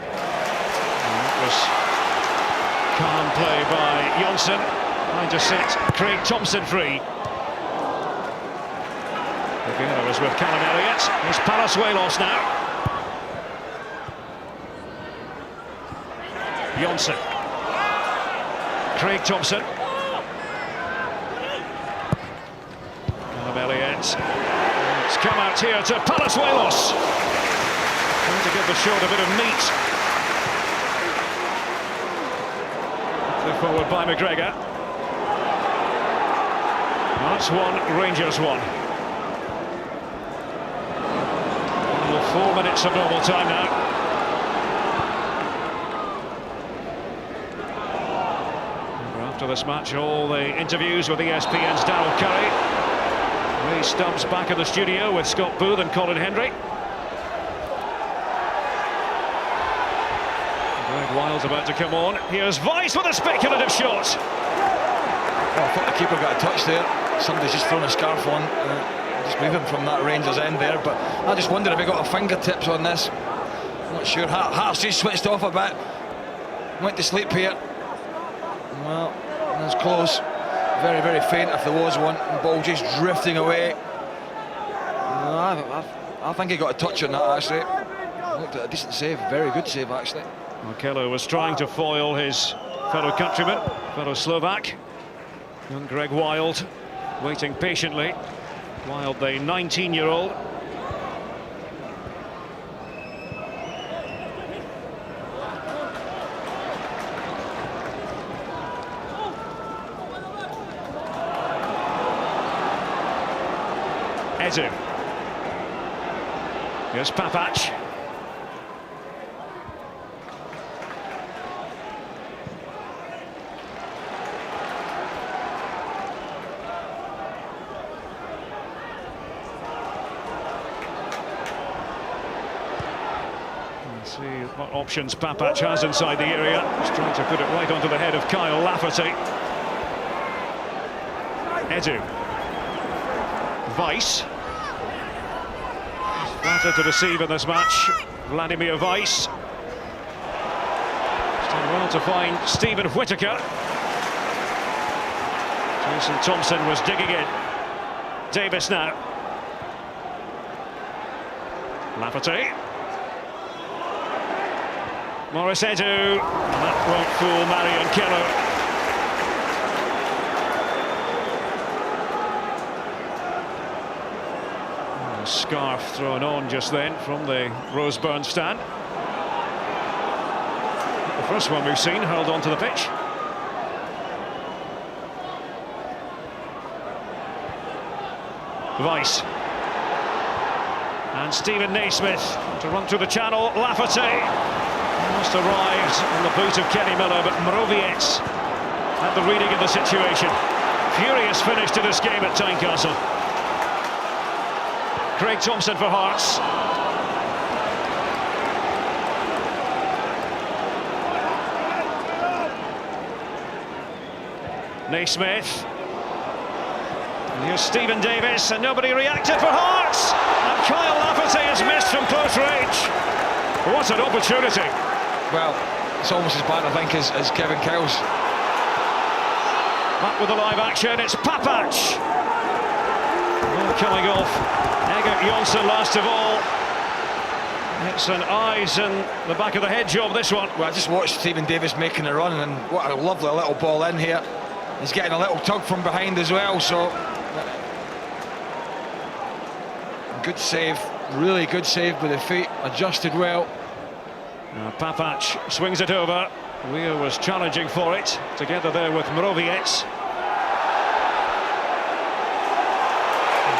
And that was calm play by Jonsson. Trying to set Craig Thompson free. Vergara was with Callum Elliott. Here's Palazuelos now. Jonsson. Craig Thompson. Callum Elliott. It's come out here to Palazuelos. Trying to give the shot a bit of meat. Put forward by McGregor. That's 1, Rangers 1. 4 minutes of normal time now. After this match, all the interviews with ESPN's Darryl Curry. Ray Stubbs back in the studio with Scott Booth and Colin Hendry. Greg Wild's about to come on. Here's Weiss with a speculative shot. Well, I thought the keeper got a touch there. Somebody's just thrown a scarf on, just moving from that Rangers end there. But I just wondered if he got a fingertips on this. I'm not sure. Hearts just switched off a bit. Went to sleep here. Well, that's close. Very, very faint if there was one. The ball just drifting away. I think he got a touch on that, actually. Looked at a decent save. Very good save, actually. Markello was trying to foil his fellow countryman, fellow Slovak. Young Greg Wild waiting patiently. Wild, the 19-year-old. Edu. Here's Papac. See what options Papac has inside the area. He's trying to put it right onto the head of Kyle Lafferty. Edu. Weiss. Flatter to receive in this match. Vladimir Weiss. Still well to find Stephen Whittaker. Jason Thompson was digging in. Davis now. Lafferty. Morris Edu. That won't fool Marion Kello. Scarf thrown on just then from the Roseburn stand. The first one we've seen hurled onto the pitch. Weiss. And Stephen Naismith to run through the channel. Lafferty almost arrived on the boot of Kenny Miller, but Mrowiec had the reading of the situation. Furious finish to this game at Tynecastle. Craig Thompson for Hearts. Naismith. And here's Stephen Davis, and nobody reacted for Hearts. And Kyle Lafferty has missed from close range. What an opportunity. Well, it's almost as bad, I think, as Kevin Kells. Back with the live action, it's Papac. Coming off Egert Jonsson last of all. It's an eyes and the back of the head job, this one. Well, I just watched Stephen Davis making a run, and what a lovely little ball in here. He's getting a little tug from behind as well, so good save, really good save with the feet, adjusted well. Papac swings it over. Weir was challenging for it, together there with Mrowiec.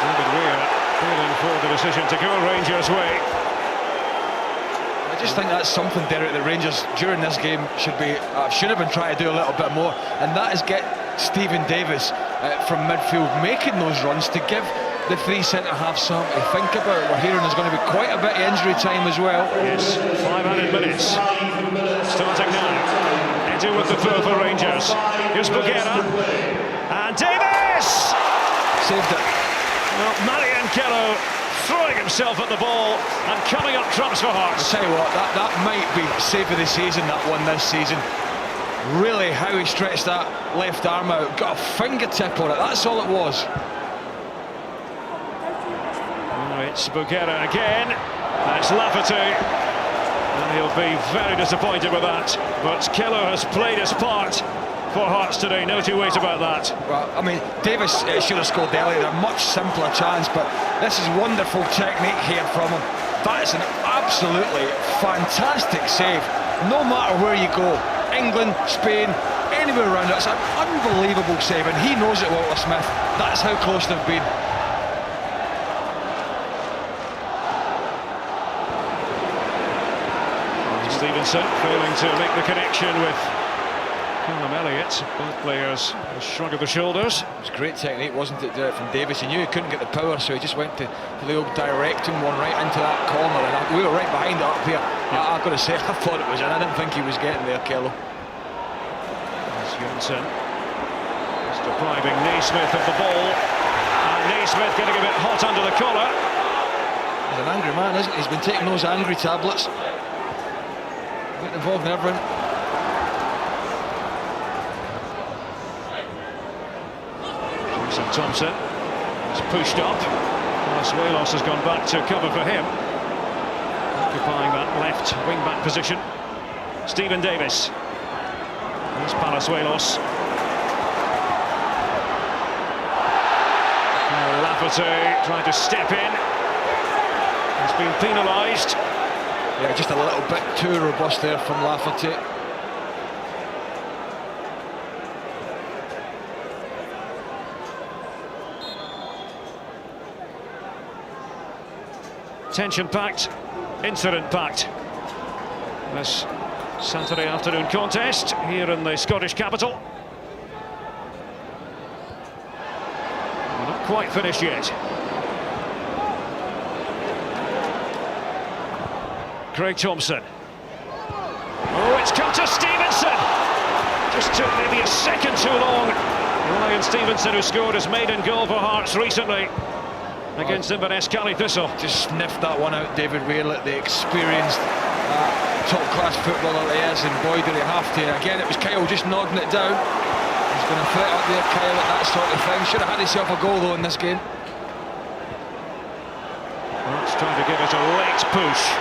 David Weir feeling for the decision to go Rangers' way. I just think that's something, Derek, that Rangers during this game should have been trying to do a little bit more, and that is get Stephen Davis from midfield making those runs to give the three centre-halves something to think about. We're hearing there's going to be quite a bit of injury time as well. Yes, 500 minutes. Starting now. Edu with the throw for Rangers. Here's Bugera. And Davis! Saved it. Well, Marion Kello throwing himself at the ball and coming up trumps for Hearts. I'll tell you what, that might be save of the season, that one this season. Really, how he stretched that left arm out, got a fingertip on it, that's all it was. It's Bugera again. That's Lafferty. And he'll be very disappointed with that. But Kello has played his part for Hearts today, no two ways about that. Well, I mean, Davis should have scored earlier, a much simpler chance, but this is wonderful technique here from him. That is an absolutely fantastic save, no matter where you go. England, Spain, anywhere around it, it's an unbelievable save, and he knows it, Walter Smith. That's how close they've been. Stevenson failing to make the connection with Callum Elliott, both players a shrug of the shoulders. It was great technique, wasn't it, from Davis? He knew he couldn't get the power, so he just went to the old directing one right into that corner, and we were right behind it up here. Yeah. I've got to say, I thought it was in. I didn't think he was getting there, Kello. There's Johnson. Just depriving Naismith of the ball. And Naismith getting a bit hot under the collar. He's an angry man, isn't he? He's been taking those angry tablets. Getting involved in everything. Jason Thompson is pushed up. Palazuelos has gone back to cover for him, occupying that left wing-back position. Stephen Davis. There's Palazuelos. Lafferty trying to step in. He's been penalised. Yeah, just a little bit too robust there from Lafferty. Tension-packed, incident-packed. This Saturday afternoon contest here in the Scottish capital. We're not quite finished yet. Craig Thompson. Oh, it's come to Stevenson. Just took maybe a second too long. Ryan Stevenson, who scored his maiden goal for Hearts recently against Inverness Cali Thistle. Just sniffed that one out, David Whaley, the experienced top-class footballer that he is, and boy did he have to. Again, it was Kyle just nodding it down. He's going to fit up there, Kyle, at that sort of thing. Should have had himself a goal, though, in this game. Hearts trying to give it a late push.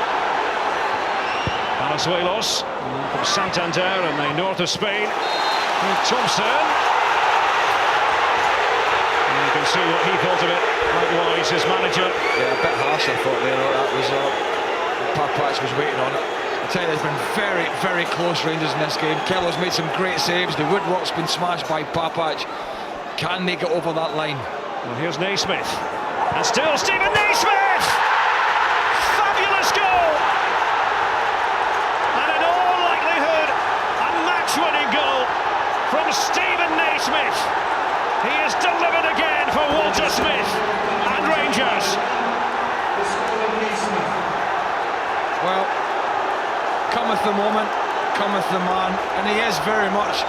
Palazuelos from Santander in the north of Spain. And Thompson. And you can see what he thought of it. Likewise, his manager. Yeah, a bit harsh, I thought there. That was Papac was waiting on it. I tell you, there's been very, very close ranges in this game. Kello's made some great saves. The woodwork's been smashed by Papac. Can they get over that line? Well, here's Naismith. And still Stephen Naismith! Fabulous goal! And in all likelihood, a match-winning goal from Stephen Naismith. He has delivered again for Walter Smith and Rangers. Well, cometh the moment, cometh the man, and he is very much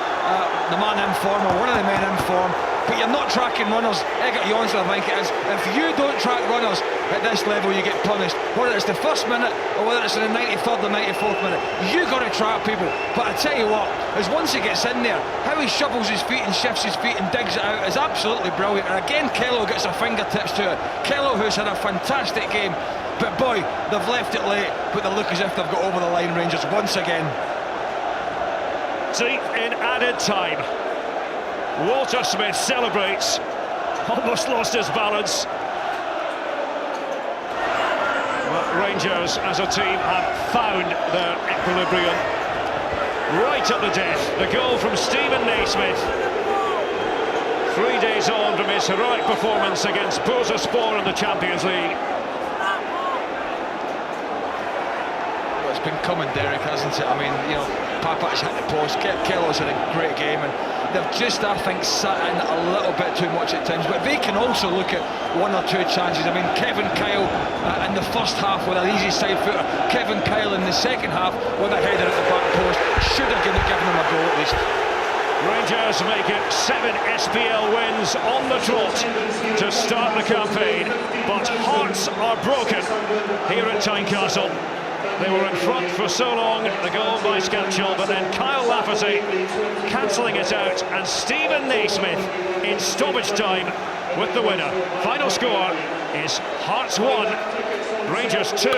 the man in form, or one of the men in form. But you're not tracking runners. Eggert Johnson, I think it is. If you don't track runners at this level, you get punished. Whether it's the first minute or whether it's in the 93rd or 94th minute, you got to track people. But I tell you what, is once he gets in there, how he shovels his feet and shifts his feet and digs it out is absolutely brilliant. And again, Kello gets a fingertips to it. Kello, who's had a fantastic game, but boy, they've left it late, but they look as if they've got over the line, Rangers, once again. Deep in added time. Walter Smith celebrates, almost lost his balance. But Rangers as a team have found their equilibrium right at the death. The goal from Stephen Naismith. 3 days on from his heroic performance against Bursaspor in the Champions League. Well, it's been coming, Derek, hasn't it? I mean, you know, Papac's hit the post, Kello's had a great game, and they've just, I think, sat in a little bit too much at times, but they can also look at one or two chances. I mean, Kevin Kyle in the first half with an easy side footer, Kevin Kyle in the second half with a header at the back post, should have given them a goal at least. Rangers make it 7 SPL wins on the trot to start the campaign, but hearts are broken here at Tynecastle. They were in front for so long, the goal by Scatchell, but then Kyle Lafferty cancelling it out, and Stephen Naismith in stoppage time with the winner. Final score is Hearts 1, Rangers 2.